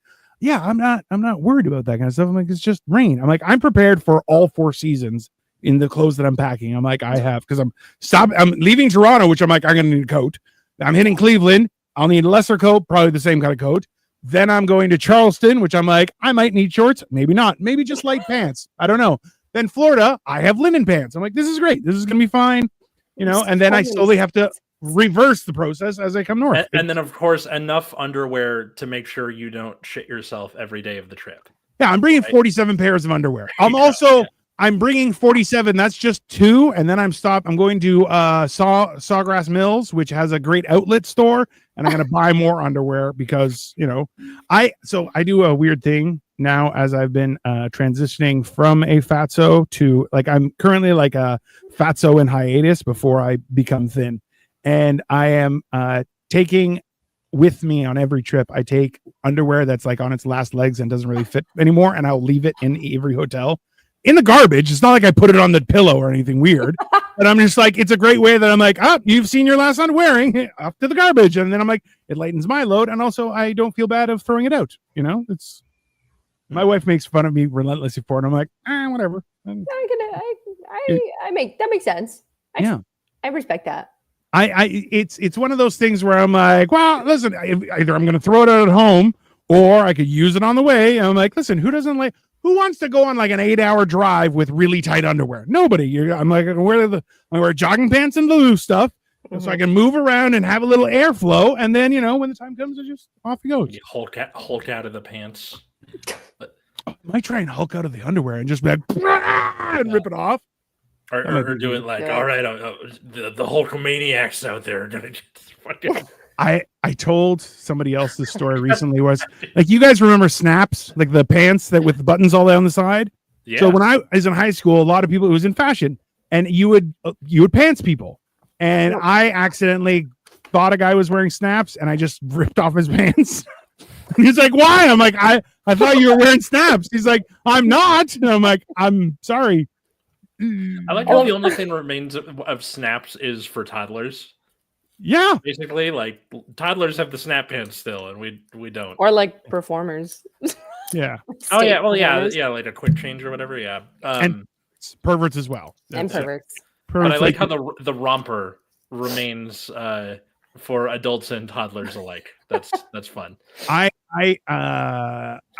yeah, I'm not worried about that kind of stuff. I'm like, it's just rain. I'm like, I'm prepared for all 4 seasons in the clothes that I'm packing. I'm like, because I'm leaving Toronto, which I'm like, I'm gonna need a coat. I'm hitting Cleveland. I'll need a lesser coat, probably the same kind of coat. Then I'm going to Charleston, which I'm like, I might need shorts, maybe not, maybe just light pants. I don't know. Then Florida, I have linen pants. I'm like, this is great. This is gonna be fine, And then I slowly have to reverse the process as I come north. And then, of course, enough underwear to make sure you don't shit yourself every day of the trip. Yeah, I'm bringing 47 pairs of underwear. I'm bringing 47. That's just 2. And then I'm going to Sawgrass Mills, which has a great outlet store. And I'm going to buy more underwear because, I do a weird thing now as I've been transitioning from a fatso to like, I'm currently like a fatso in hiatus before I become thin. And I am taking with me on every trip. I take underwear that's like on its last legs and doesn't really fit anymore. And I'll leave it in every hotel in the garbage. It's not like I put it on the pillow or anything weird, but I'm just like, it's a great way that I'm like, you've seen your last unwearing, off to the garbage. And then I'm like, it lightens my load. And also I don't feel bad of throwing it out. It's my wife makes fun of me relentlessly for it. I'm like, whatever. That makes sense. I respect that. It's one of those things where I'm like, well, listen, either I'm going to throw it out at home or I could use it on the way. And I'm like, listen, who wants to go on like an 8-hour drive with really tight underwear? Nobody. I'm like, I wear jogging pants and the loose stuff so I can move around and have a little airflow. And then, when the time comes, it just off it goes. You Hulk out of the pants. I might try and Hulk out of the underwear and just be like, and rip it off. Or do it like, all right, the Hulkamaniacs out there. I told somebody else this story recently was like, you guys remember Snaps, like the pants that with the buttons all down the side? Yeah. So when I was in high school, a lot of people, it was in fashion, and you would pants people. And I accidentally thought a guy was wearing Snaps, and I just ripped off his pants. And he's like, why? I'm like, I thought you were wearing Snaps. He's like, I'm not. And I'm like, I'm sorry. I like how the only thing remains of Snaps is for toddlers. Yeah, basically, like toddlers have the snap pants still, and we don't. Or like performers. Yeah. Oh yeah. Well, yeah, like a quick change or whatever. Yeah. And perverts as well. And perverts. But I like how the romper remains for adults and toddlers alike. That's fun. I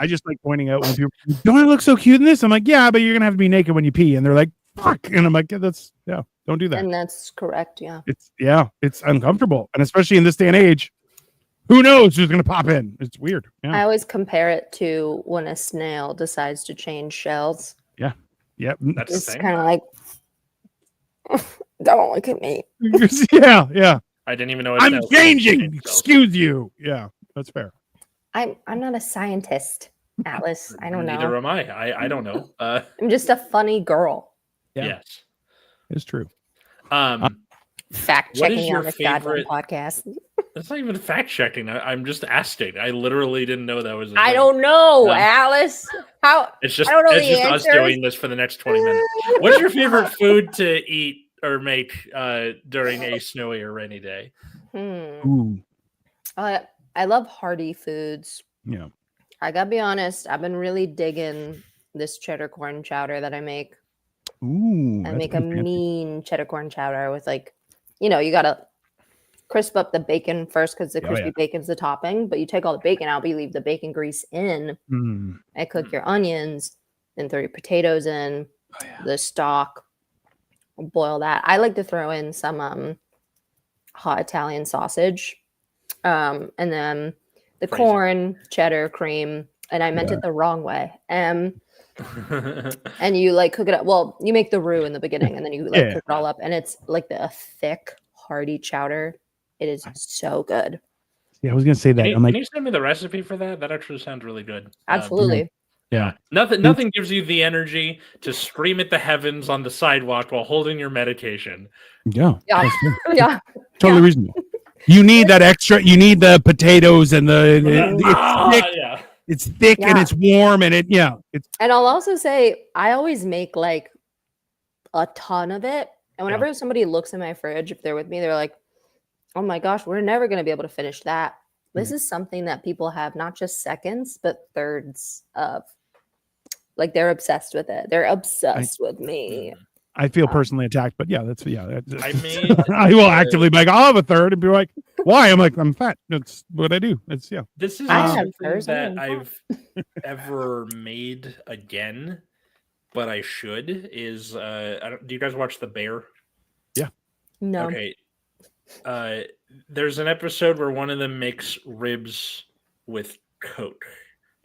just like pointing out when people don't I look so cute in this? I'm like, yeah, but you're gonna have to be naked when you pee, and they're like, fuck, and I'm like, don't do that. And that's correct. Yeah. It's uncomfortable, and especially in this day and age, who knows who's gonna pop in? It's weird. Yeah. I always compare it to when a snail decides to change shells. Yeah. Yep. It's kind of like, don't look at me. Yeah. I didn't even know. I'm changing. Excuse you. Yeah, that's fair. I'm not a scientist, Atlas. I don't know. Neither am I. I don't know. I'm just a funny girl. Yeah. Yes, it's true. Fact checking on this goddamn podcast. That's not even fact checking. I'm just asking. I literally didn't know that was. I don't know, Alice. How It's just I don't know it's the just us answers. doing this for the next 20 minutes. What's your favorite food to eat or make during a snowy or rainy day? Ooh, I love hearty foods. yeah. I gotta be honest, I've been really digging this cheddar corn chowder that I make. Ooh, I that's make a pretty fancy. mean cheddar corn chowder with like, you gotta crisp up the bacon first because the Oh, crispy yeah. bacon's the topping, but you take all the bacon out, but you leave the bacon grease in. Mm. And cook your onions, then throw your potatoes in, Oh, yeah. the stock, boil that. I like to throw in some hot Italian sausage, and then the Crazy. corn, cheddar, cream, and I meant it the wrong way. And you like cook it up. Well, you make the roux in the beginning, and then you like Yeah. cook it all up, and it's like a thick, hearty chowder. It is so good. Yeah, I was gonna say that. I'm Can like, you send me the recipe for that? That actually sounds really good. Absolutely. yeah. Nothing gives you the energy to scream at the heavens on the sidewalk while holding your medication. Yeah. Yeah. that's fair. Yeah. Totally reasonable. You need that extra. You need the potatoes and it's thick. Yeah. It's thick and Yeah. it's warm and it's And I'll also say I always make like a ton of it. And whenever somebody looks in my fridge, if they're with me, they're like, oh my gosh, we're never going to be able to finish that. This is something that people have not just seconds, but thirds of. Like they're obsessed with it. They're obsessed with me. I feel personally attacked, but yeah, that's I made I will actively be like, I'll have a third and be like, why? I'm like, I'm fat. That's what I do. It's yeah. This is I not have something hers, I that don't know. I've ever made again, but I should. Is do you guys watch The Bear? No. Okay. There's an episode where one of them makes ribs with Coke.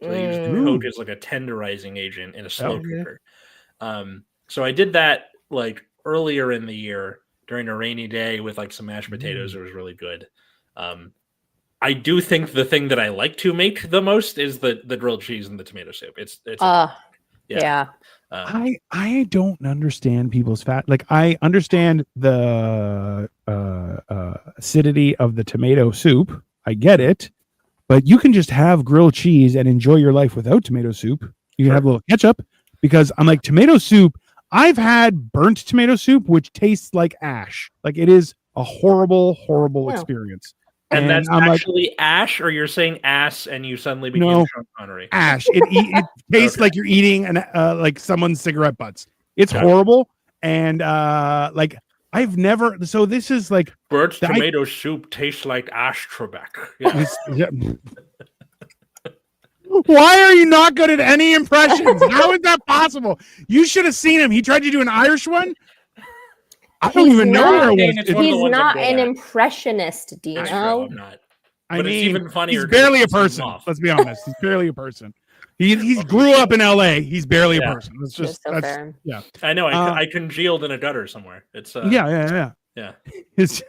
So they use the Mm. Coke as like a tenderizing agent in a slow Oh. cooker. So I did that like earlier in the year during a rainy day with like some mashed potatoes. It was really good. I do think the thing that I like to make the most is the grilled cheese and the tomato soup. It's Yeah. I don't understand people's fat. Like I understand the acidity of the tomato soup. I get it, but you can just have grilled cheese and enjoy your life without tomato soup. You can have a little ketchup because I'm like tomato soup. I've had burnt tomato soup, which tastes like ash. Like it is a horrible, horrible Yeah. experience. and that's I'm like, actually ash, or you're saying ass and you suddenly became No. Sean Connery. ash. It tastes Okay. like you're eating like someone's cigarette butts. It's Okay. horrible. And like I've never. So this is like Bert's I- tomato soup tastes like ash Trebek. Yeah. this, yeah. Why are you not good at any impressions? How is that possible? You should have seen him. He tried to do an Irish one. I don't He's even know not- where it It's was. one of the He's ones I'm not good an at. impressionist, That's true, Dino. I'm not. I But it's mean, even funnier he's 'cause barely it a pisses him person. off. Let's be honest. He's barely a person. He grew up in LA. He's barely a Yeah. person. That's You're just so that's fair. I know. Uh, I congealed in a gutter somewhere. It's yeah. yeah. It's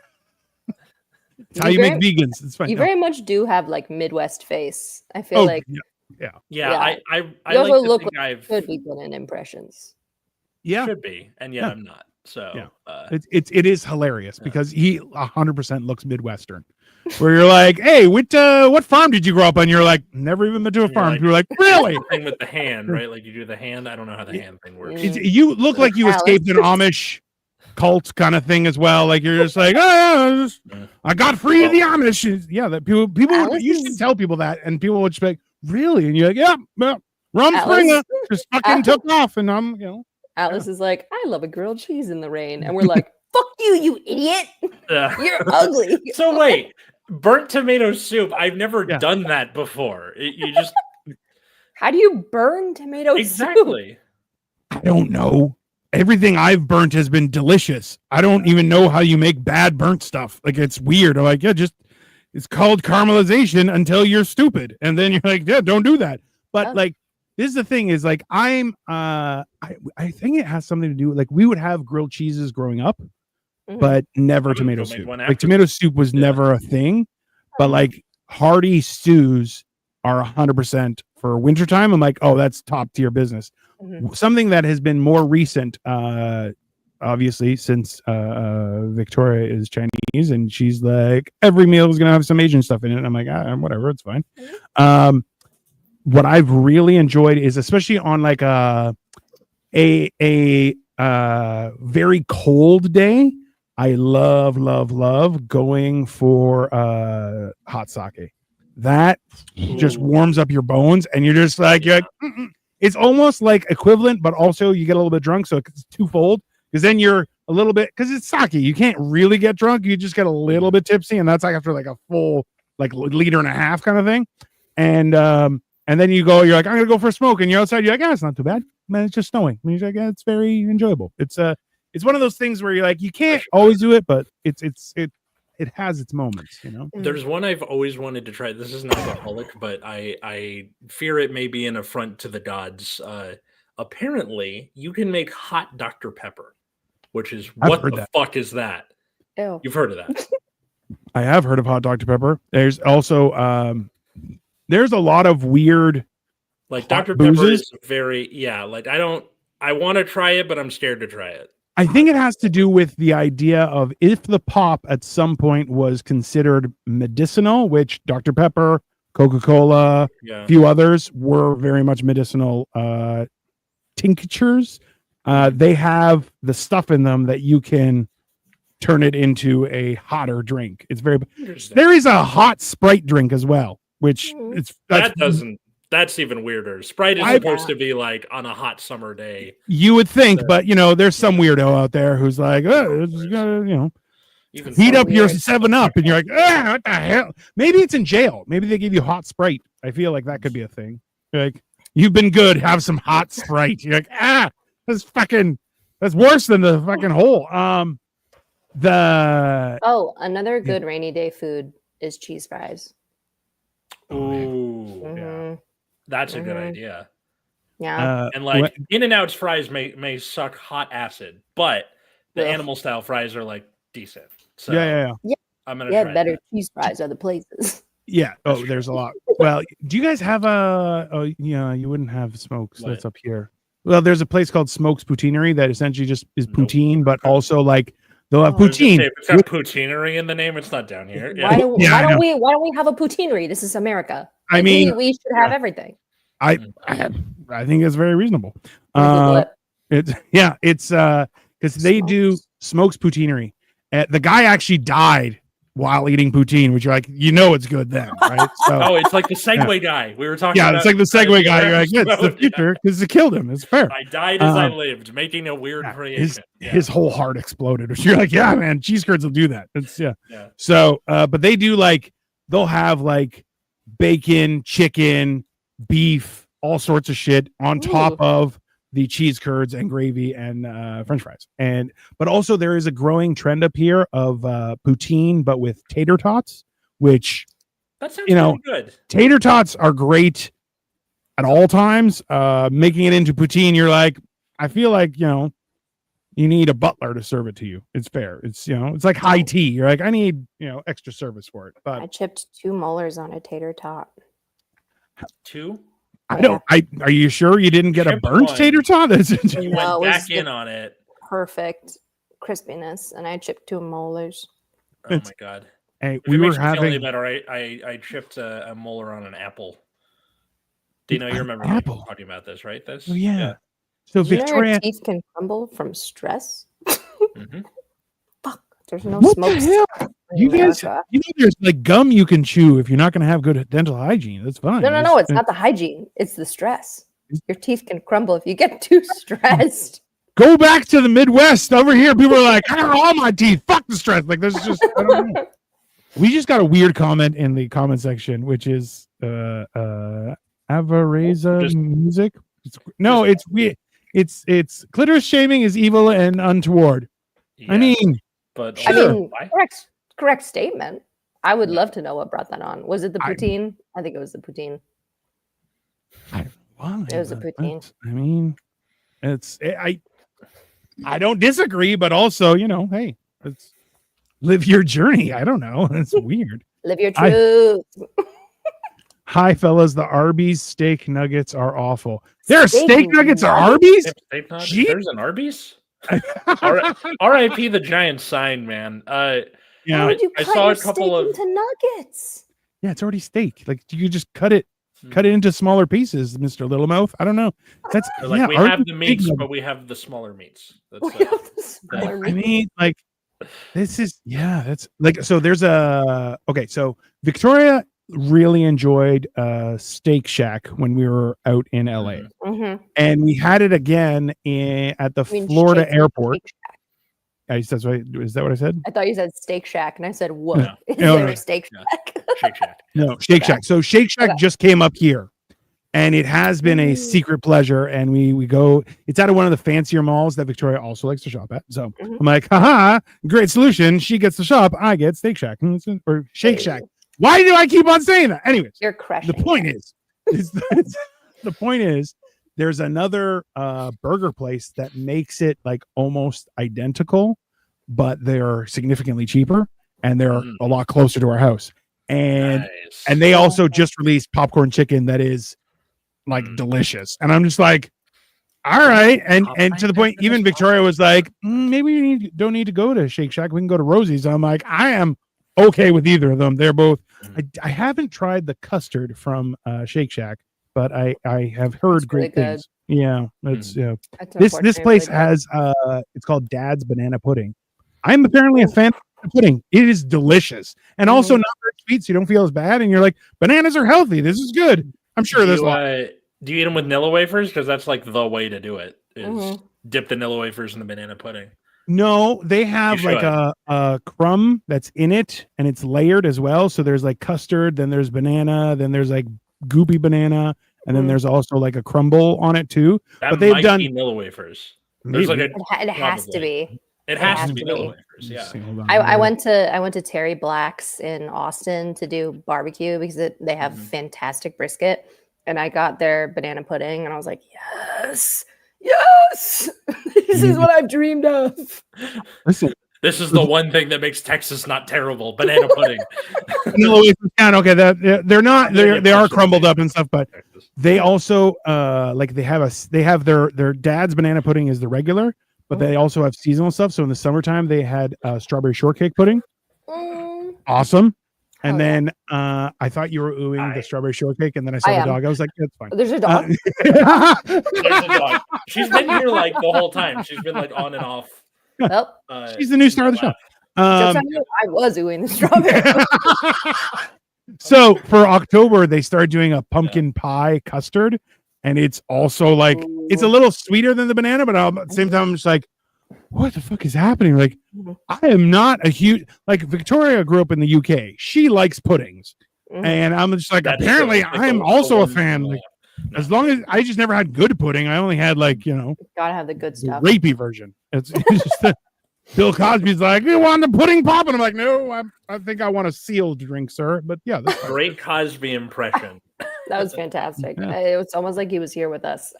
how you very- make vegans. It's fine. You No. very much do have like Midwest face. I feel Oh, like Yeah, Yeah. I You like also to look think I've could be good in impressions. yeah. should be, and yet Yeah. I'm not. So Yeah. It is hilarious because he 100% looks Midwestern. Where you're like, hey, what farm did you grow up on? You're like, never even been to a You're farm. like- You're like, really? the thing with the hand, right? Like you do the hand. I don't know how the hand thing works. You look like you Alex. escaped an Amish cult kind of thing as well. Like you're just like, oh, Yeah. I got free of the Amish. Yeah, that people Alice you should is- tell people that, and people would just be like, really? And you're like, yeah, well, Rum Alice- Springer just fucking took off, and I'm, Alice is like, I love a grilled cheese in the rain. And we're like, fuck you, you idiot. Yeah. You're ugly. So wait, burnt tomato soup. I've never Yeah. done that before. You just How do you burn tomato soup? exactly. I don't know. Everything I've burnt has been delicious. I don't even know how you make bad burnt stuff. Like it's weird. I'm like, yeah, just it's called caramelization until you're stupid, and then you're like, yeah, don't do that. But Yeah. like, this is the thing is like I think it has something to do with like we would have grilled cheeses growing up, Mhm. but never I'm gonna tomato go make soup. one Like after tomato soup was Yeah. never a thing, but like hearty stews are 100% for wintertime. I'm like, oh, that's top tier business. Mhm. Something that has been more recent, obviously, since Victoria is Chinese and she's like, every meal is gonna have some Asian stuff in it. And I'm like, whatever, it's fine. what I've really enjoyed is, especially on like a very cold day, I love going for hot sake. That just warms up your bones, and you're just like, it's almost like equivalent, but also you get a little bit drunk, so it's twofold. Because then you're a little bit, because it's sake, you can't really get drunk, you just get a little bit tipsy, and that's like after like a full like liter and a half kind of thing. And then you're like, I'm gonna go for a smoke, and you're outside, you're like, it's not too bad, man, it's just snowing. And you're like, it's very enjoyable. It's one of those things where you're like, you can't always do it, but it has its moments, you know. There's one I've always wanted to try. This is an alcoholic, but I fear it may be an affront to the gods. Apparently, you can make hot Dr. Pepper, which is what the fuck is that? Ew. You've heard of that? I have heard of hot Dr. Pepper. There's also there's a lot of weird like Dr. Pepper is very like I want to try it, but I'm scared to try it. I think it has to do with the idea of if the pop at some point was considered medicinal, which Dr. Pepper, Coca-Cola, a few others were very much medicinal tinctures. They have the stuff in them that you can turn it into a hotter drink. It's very. There is a hot Sprite drink as well, which That's even weirder. Sprite is supposed to be like on a hot summer day. You would think, but there's some weirdo out there who's like, heat up your 7-Up, and you're like, what the hell? Maybe it's in jail. Maybe they give you hot Sprite. I feel like that could be a thing. Like, you've been good, have some hot Sprite. You're like, that's worse than the fucking hole. Another good rainy day food is cheese fries. Ooh, Mm-hmm. That's a good idea. Yeah. And like In-N-Out's fries may suck hot acid, but the animal style fries are like decent. So yeah. I'm gonna try better that. cheese fries are the places. Yeah. Oh, there's a lot. Well, do you guys have you wouldn't have Smokes. That's up here. Well, there's a place called Smokes Poutineery that essentially just is poutine, but also like they'll have poutine. If it's got poutineery in the name, it's not down here. Why don't we have a poutineery? This is America. I mean, we should have everything. I think it's very reasonable. It's because they do Smokes Poutinery. The guy actually died while eating poutine, which you're like, it's good then, right? So, it's like the Segway guy we were talking about. Yeah, it's like the Segway guy. You're like, it's the future because it killed him. It's fair. I died as I lived, making a weird creation. His whole heart exploded. Which you're like, yeah, man, cheese curds will do that. It's So, but they do they'll have like bacon, chicken, beef, all sorts of shit on top of the cheese curds and gravy and French fries. But also there is a growing trend up here of poutine, but with tater tots, which that sounds really good. Tater tots are great at all times. Making it into poutine, you're like, I feel like you need a butler to serve it to you. It's fair. It's it's like high tea. You're like, I need extra service for it. But I chipped 2 molars on a tater tot. 2? I don't. Are you sure you didn't get a burnt tater tot? You went back in on it. Perfect crispiness, and I chipped 2 molars. Oh my god! Hey, we were having. Feel any better, I chipped a molar on an apple. Dino, you remember talking about this, right? Oh, yeah. So Victoria, your teeth can crumble from stress. Fuck! There's no what smoke. The hell? You guys, there's like gum you can chew if you're not going to have good dental hygiene. That's fine. No. It's not the hygiene. It's the stress. Your teeth can crumble if you get too stressed. Go back to the Midwest. Over here, people are like, I got all my teeth. Fuck the stress. Like, there's just, I don't know. We just got a weird comment in the comment section, which is Avareza music. It's weird. It's clitoris shaming is evil and untoward. Yeah. I mean, correct statement. I would love to know what brought that on. Was it the poutine? I think it was the poutine. It was the poutine. I mean, I don't disagree, but also, hey, let's live your journey. I don't know. It's weird. Live your truth. Hi, fellas. The Arby's steak nuggets are awful. There are steak nuggets at Arby's? There's an Arby's? R.I.P. the giant sign, man. Yeah, I saw a couple of into nuggets. Yeah, it's already steak. Like you just cut it cut it into smaller pieces, Mr. Littlemouth. I don't know. That's So, like, we aren't have you the big meats, on- but we have the smaller meats. That's, We have the smaller I meat. mean, like, this is that's like so. There's a okay. So Victoria really enjoyed Steak Shack when we were out in LA, Mhm. Mhm. and we had it again at the I mean, Florida Shake- airport. Shake Shack. That's right. Is that what I said? I thought you said Steak Shack, and I said, "What No. is No, there no. a Steak Yeah. Shack?" Shake Shack. No, Shake Okay. Shack. So Shake Shack Okay. just came up here, and it has been a Ooh. secret pleasure. And we go. It's out of one of the fancier malls that Victoria also likes to shop at. So Mhm. I'm like, haha, great solution. She gets the shop. I get Steak Shack or Shake Shack. Why do I keep on saying that? Anyways, You're crushing. the point is the point is there's another burger place that makes it like almost identical, but they're significantly cheaper and they're Mm. a lot closer to our house. And Nice. and they Oh. also just released popcorn chicken that is like Mm. delicious. And I'm just like, all right. And Popcorn to the point, chicken even Oh. is Victoria was like, maybe we don't need to go to Shake Shack. We can go to Rosie's. I'm like, I am okay with either of them. They're both. I haven't tried the custard from Shake Shack, but I have heard It's really great things. Yeah, it's yeah. That's This unfortunately place really good. has it's called Dad's Banana Pudding. I'm apparently a fan of pudding. It is delicious and also Mhm. not very sweet, so you don't feel as bad. And you're like, bananas are healthy. This is good. I'm sure do there's a you, lot. do you eat them with Nilla wafers? Because that's like the way to do it. Is Mhm. dip the Nilla wafers in the banana pudding. No, they have You like should. a crumb that's in it and it's layered as well. So there's like custard, then there's banana, then there's like goopy banana, and then Mhm. there's also like a crumble on it too. That But they've might done- be Nilla wafers. There's like Maybe. a. It has to Probably. be. It has has to be to Nilla be. wafers. Yeah. Let's see, hold on. I went to Terry Black's in Austin to do barbecue because they have Mhm. fantastic brisket, and I got their banana pudding, and I was like, yes, this is what I've dreamed of. Listen, This is the one thing that makes Texas not terrible: banana pudding. Nilla wafers count. Okay, they're not they are crumbled up and stuff, but Texas. they also like they have their dad's banana pudding is the regular, but they also have seasonal stuff. So in the summertime they had strawberry shortcake pudding. Mm, Awesome. And Oh, yeah. then I thought you were oohing the strawberry shortcake, and then I saw I the am. dog. I was like, that's fine. there's a dog. There's a dog. She's been here like the whole time. She's been like on and off. Oh, She's the new star of the show. joke's on you. I was oohing the strawberry. So for October, they started doing a pumpkin pie custard, and it's also like it's a Ooh. little sweeter than the banana, but at the same time, I'm just like, what the fuck is happening? Like, Mhm. I am not a huge like Victoria grew up in the UK. She likes puddings, Mhm. and I'm just like, That's apparently, true. Like I am the also a one- fan. Like, No. as long as I just never had good pudding, I only had like Gotta have the good the stuff. rapey version. It's just Bill Cosby's like, you want the pudding pop? And I'm like, no, I think I want a sealed drink, sir. But yeah, that's fine. Great Cosby impression. That was fantastic. Yeah. It was almost like he was here with us.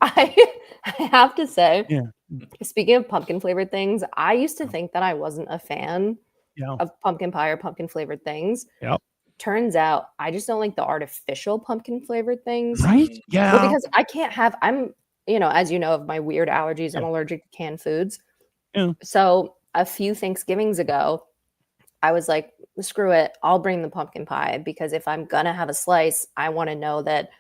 I have to say, Yeah. speaking of pumpkin flavored things, I used to think that I wasn't a fan Yeah. of pumpkin pie or pumpkin flavored things. Yep. Turns out I just don't like the artificial pumpkin flavored things. Right? Yeah. Well, because I can't have, as you know, of my weird allergies, I'm Yeah. allergic to canned foods. Yeah. So a few Thanksgivings ago, I was like, screw it, I'll bring the pumpkin pie because if I'm gonna have a slice, I want to know that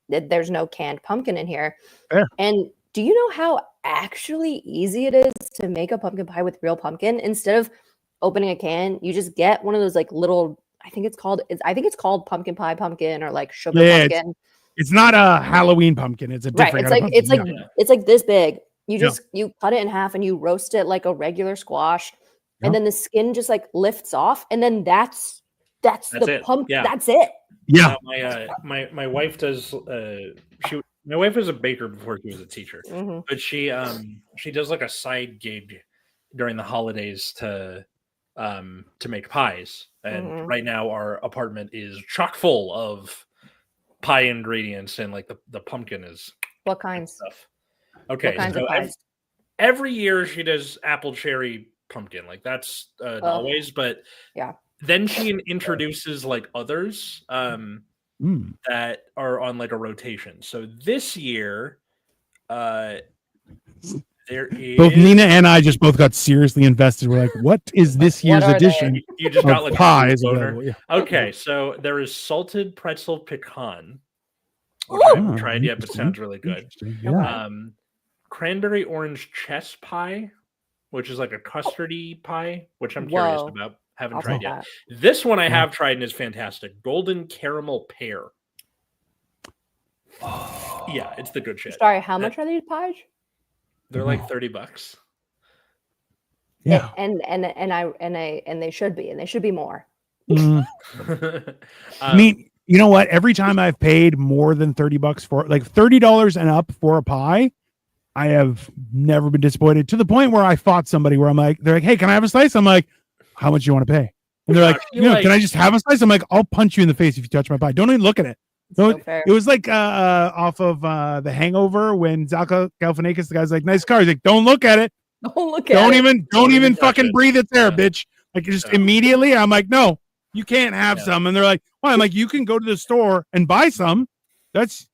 there's no canned pumpkin in here. Fair. And do you know how actually easy it is to make a pumpkin pie with real pumpkin? Instead of opening a can, you just get one of those like little, I think it's called pumpkin pie pumpkin or like sugar Yeah, pumpkin. It's not a Halloween pumpkin. It's a Right. different It's kind like of it's like pumpkin. Yeah. it's like this big. You Yeah. just you cut it in half and you roast it like a regular squash, Yeah. and then the skin just like lifts off, and then that's That's the it. pumpkin. Yeah. That's it. Yeah. My wife does. My wife was a baker before she was a teacher, Mhm. but she does like a side gig during the holidays to make pies. And Mhm. right now our apartment is chock full of pie ingredients, and like the pumpkin is What kinds? stuff. Okay, What kinds so of pies? every year she does apple cherry pumpkin, like that's always, but Yeah. then she introduces like others Mm. that are on like a rotation. So this year There Both is. Nina and I just both got seriously invested. We're like, what is this year's are they? edition You just got of like a pies boner. available? Yeah. Okay, so there is salted pretzel pecan, which Ooh. I haven't Oh, tried yet, but interesting. sounds really good. Interesting. Yeah. Cranberry orange chess pie, which is like a custardy pie, which I'm curious Whoa. about. Haven't I'll tried try yet. that. This one I Yeah. have tried and is fantastic. Golden caramel pear. Yeah, it's the good shit. Sorry, how much are these pies? They're like $30. Yeah. And they should be, and they should be more. Mm. I mean, you know what? Every time I've paid more than $30 for like $30 and up for a pie, I have never been disappointed to the point where I fought somebody where I'm like, they're like, hey, can I have a slice? I'm like, how much do you want to pay? And they're like, you like- can I just have a slice? I'm like, I'll punch you in the face if you touch my pie. Don't even look at it. So Don't, fair. it was like off of The Hangover when Zalka Galifianakis, the guy's like, nice car. He's like, don't look at it. Don't look at Don't it. even Don't even touch fucking it. breathe it there, Yeah. bitch. Like just Yeah. immediately, I'm like, no, you can't have Yeah. some. And they're like, why? I'm like, you can go to the store and buy some. That's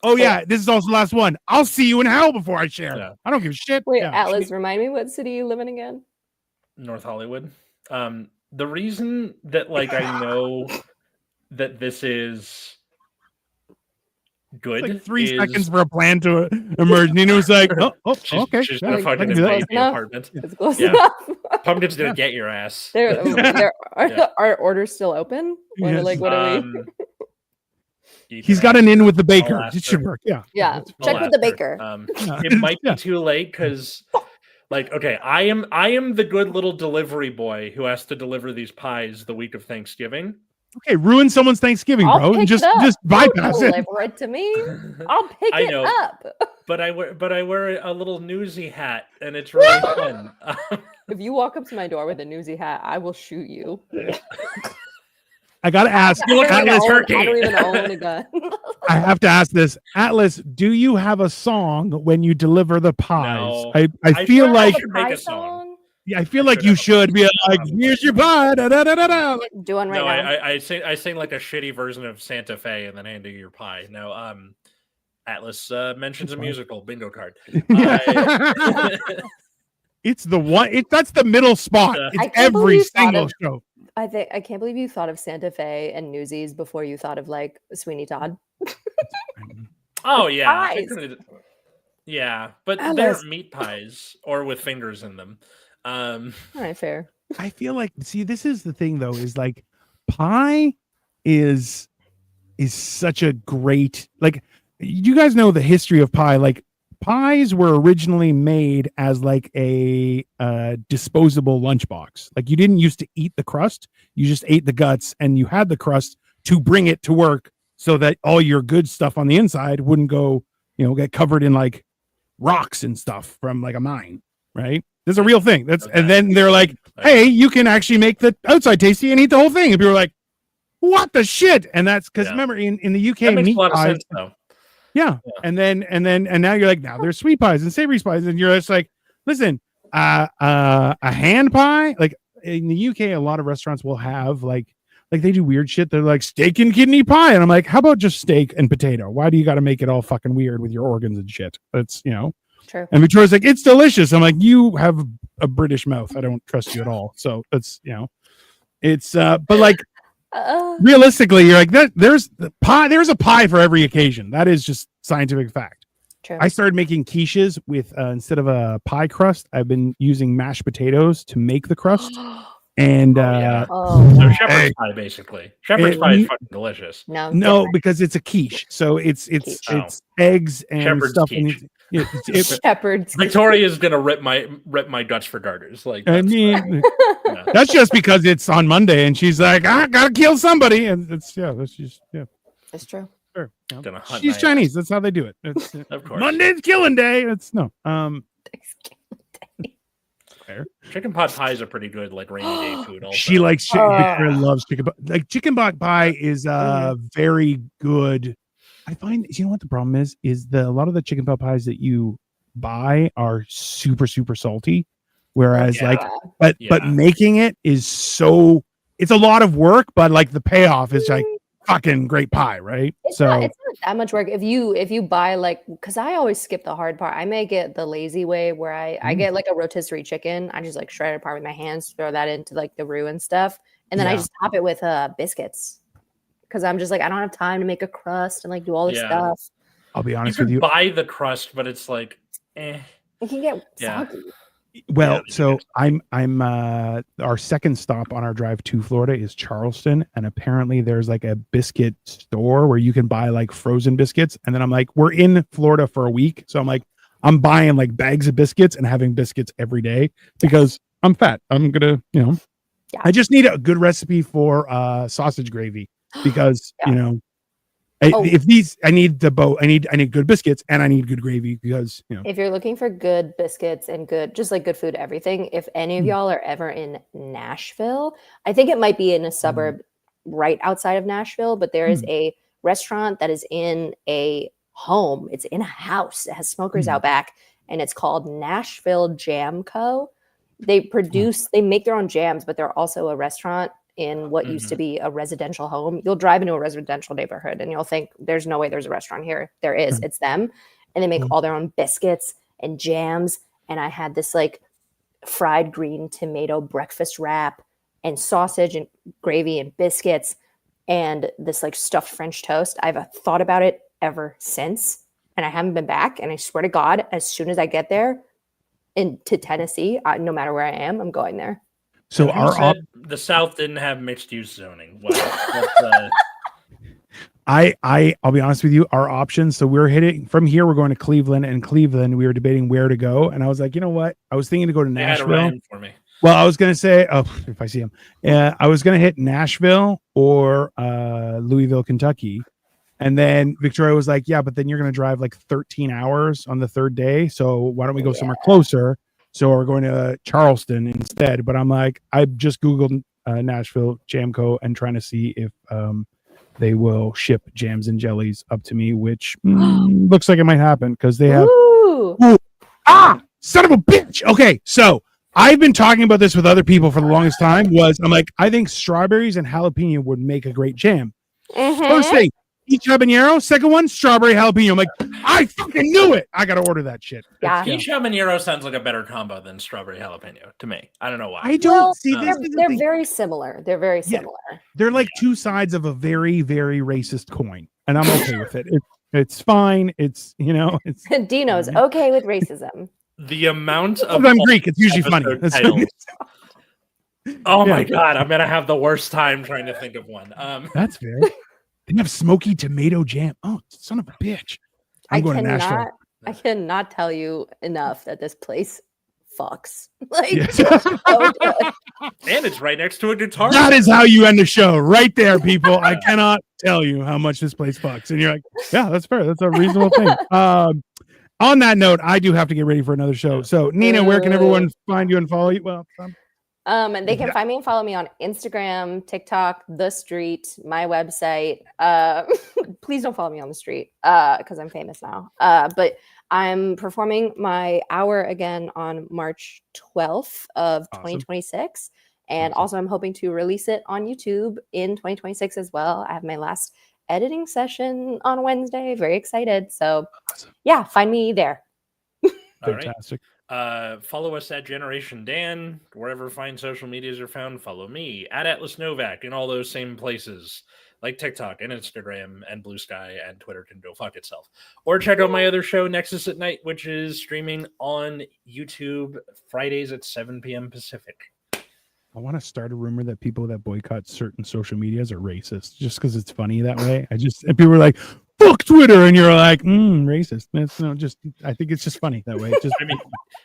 oh yeah, this is also the last one. I'll see you in hell before I share. Yeah. I don't give a shit. Wait, Yeah. Atlas, remind me what city you live in again? North Hollywood. The reason that like I know that this is good It's like 3 is seconds for a plan to emerge. Nina was like, oh, okay. she's yeah, gonna I fucking can do that. invade the Enough. apartment. It's close Yeah. enough. Pumpkin's gonna get your ass. There are, Yeah. are orders still open? What, Yes. like what are we? You He's can got ask- an in with the baker. ask It should her. work. Yeah. Yeah, It's I'll check with ask the her. baker. Yeah. It might be Yeah. too late because, like, okay, I am the good little delivery boy who has to deliver these pies the week of Thanksgiving. Okay, ruin someone's Thanksgiving, I'll bro. pick And just it up. just bypass Don't it. deliver it to me. I'll pick I it know. up. But I wear a little newsy hat, and it's really fun. If you walk up to my door with a newsy hat, I will shoot you. I gotta ask. You look like a Atlas, turkey. I don't even own a gun. I have to ask this. Atlas, do you have a song when you deliver the pies? No. I I feel sure like have make a song. I feel like you should be like, here's your pie. Da, da, da, da, da. Like, Do one right No, now. I sing like a shitty version of Santa Fe and then hand you your pie. No, Atlas mentions a musical bingo card. It's the one. That's the middle spot. Yeah. I It's can't believe every you thought single of- show. I can't believe you thought of Santa Fe and Newsies before you thought of like Sweeney Todd. Oh yeah, I Pies. could've- yeah, but Atlas. they're meat pies or with fingers in them. All right, fair. I feel like this is the thing though, is like pie is such a great, like, you guys know the history of pie. Like pies were originally made as like a disposable lunchbox. Like you didn't used to eat the crust, you just ate the guts, and you had the crust to bring it to work so that all your good stuff on the inside wouldn't go, get covered in like rocks and stuff from like a mine, right? There's a real thing. And then they're like, hey, you can actually make the outside tasty and eat the whole thing. And people are like, what the shit? And that's because Yeah. remember in the UK, that makes meat a lot of pies, sense though. yeah. And now you're like, now there's sweet pies and savory pies, and you're just like, listen, a hand pie, like in the UK, a lot of restaurants will have like they do weird shit. They're like steak and kidney pie, and I'm like, how about just steak and potato? Why do you got to make it all fucking weird with your organs and shit? It's True. And Victoria's like, it's delicious. I'm like, you have a British mouth. I don't trust you at all. So it's it's but like realistically, you're like there's a pie for every occasion. That is just scientific fact. True. I started making quiches with instead of a pie crust, I've been using mashed potatoes to make the crust. And yeah. Oh So no. shepherd's Hey. pie, basically. Shepherd's pie is fucking delicious. No, no, different. because it's a quiche. So it's Quiche. it's eggs and Shepherd's stuff. quiche. And it's Shepherd's. Victoria's gonna rip my guts for garters. Like I that's, mean, yeah. that's just because it's on Monday and she's like, I gotta kill somebody. And that's just It's true. sure. Gonna hunt She's my Chinese. That's how they do it. It's, Of course. Monday's killing day. It's no. Chicken pot pies are pretty good, like rainy day food. Also. She likes Victoria loves chicken. Like chicken pot pie is very good. I find you know what the problem is a lot of the chicken pot pies that you buy are super super salty, whereas Yeah. but Yeah. making it is it's a lot of work, but like the payoff is like fucking great pie, right? It's not that much work if you buy like, because I always skip the hard part. I may get the lazy way where I get like a rotisserie chicken. I just like shred it apart with my hands, throw that into like the roux and stuff, and then I just top it with biscuits because I'm just like I don't have time to make a crust and like do all this stuff. I'll be honest you with you. Buy the crust, but it's like, it can get soggy. Well, so I'm our second stop on our drive to Florida is Charleston, and apparently there's like a biscuit store where you can buy like frozen biscuits. And then I'm like, we're in Florida for a week, so I'm like, I'm buying like bags of biscuits and having biscuits every day because I'm fat. I'm gonna, I just need a good recipe for sausage gravy because I need good biscuits and I need good gravy because if you're looking for good biscuits and good food, everything, if any of y'all are ever in Nashville, I think it might be in a suburb right outside of Nashville, but there is a restaurant that is in a home. It's in a house. It has smokers out back and it's called Nashville Jam Co. They make their own jams, but they're also a restaurant in what used to be a residential home. You'll drive into a residential neighborhood and you'll think there's no way there's a restaurant here. There is. It's them. And they make all their own biscuits and jams. And I had this like fried green tomato breakfast wrap and sausage and gravy and biscuits and this like stuffed French toast. I've thought about it ever since and I haven't been back. And I swear to God, as soon as I get there into Tennessee, no matter where I am, I'm going there. So the South didn't have mixed use zoning. Well, I'll be honest with you, our options. So we're hitting from here. We're going to Cleveland, and Cleveland. We were debating where to go, and I was like, you know what? I was thinking to go to Nashville. For me. Well, I was going to say, if I see him, I was going to hit Nashville or Louisville, Kentucky, and then Victoria was like, yeah, but then you're going to drive like 13 hours on the third day. So why don't we go somewhere closer? So we're going to Charleston instead. But I'm like, I just Googled Nashville Jamco and trying to see if they will ship jams and jellies up to me, which looks like it might happen because they have. Son of a bitch. Okay, so I've been talking about this with other people for the longest time. I'm like, I think strawberries and jalapeno would make a great jam. First thing, peach habanero. Second one, strawberry jalapeno. I'm like, I fucking knew it. I got to order that shit. Yeah. Peach habanero sounds like a better combo than strawberry jalapeno to me. I don't know why. I don't see this. They're very similar. They're very similar. They're like two sides of a very, very racist coin. And I'm okay with it. It's fine. It's, it's Dino's okay with racism. The amount of I'm Greek. It's usually funny. Oh my God. I'm going to have the worst time trying to think of one. That's fair. They have smoky tomato jam. Oh, son of a bitch. I'm going to Nashville. I cannot tell you enough that this place fucks. Like, and it's right next to a guitar. That is how you end the show. Right there, people. I cannot tell you how much this place fucks. And you're like, yeah, that's fair. That's a reasonable thing. On that note, I do have to get ready for another show. So, Nina, where can everyone find you and follow you? Well, they can find me and follow me on Instagram, TikTok, The Street, my website. Please don't follow me on The Street because I'm famous now. But I'm performing my hour again on March 12th of 2026. And also I'm hoping to release it on YouTube in 2026 as well. I have my last editing session on Wednesday. Very excited. So yeah, find me there. Fantastic. Follow us at Generation Dan, wherever fine social medias are found. Follow me at Atlas Novak in all those same places, like TikTok and Instagram and Blue Sky, and Twitter can go fuck itself. Or check out my other show, Nexus at Night, which is streaming on YouTube Fridays at 7 p.m. Pacific. I want to start a rumor that people that boycott certain social medias are racist just because it's funny that way. And people are like, fuck Twitter, and you're like, racist. It's I think it's just funny that way. Just, I mean,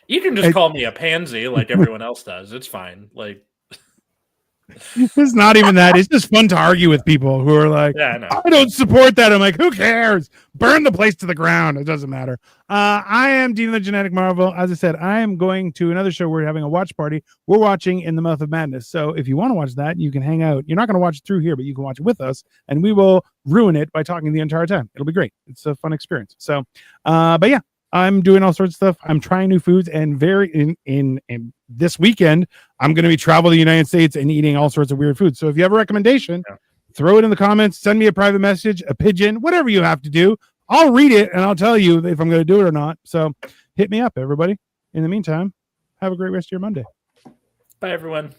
you can just call me a pansy like everyone else does. It's fine. Like, it's not even that. It's just fun to argue with people who are like, I don't support that. I'm like, who cares? Burn the place to the ground. It doesn't matter. I am Dean the Genetic Marvel. As I said, I am going to another show. We're having a watch party. We're watching In the Mouth of Madness. So if you want to watch that, you can hang out. You're not going to watch it through here, but you can watch it with us, and we will ruin it by talking the entire time. It'll be great. It's a fun experience. So, but yeah, I'm doing all sorts of stuff. I'm trying new foods, and in this weekend, I'm going to be traveling the United States and eating all sorts of weird foods. So if you have a recommendation, throw it in the comments, send me a private message, a pigeon, whatever you have to do. I'll read it and I'll tell you if I'm going to do it or not. So hit me up, everybody. In the meantime, have a great rest of your Monday. Bye, everyone.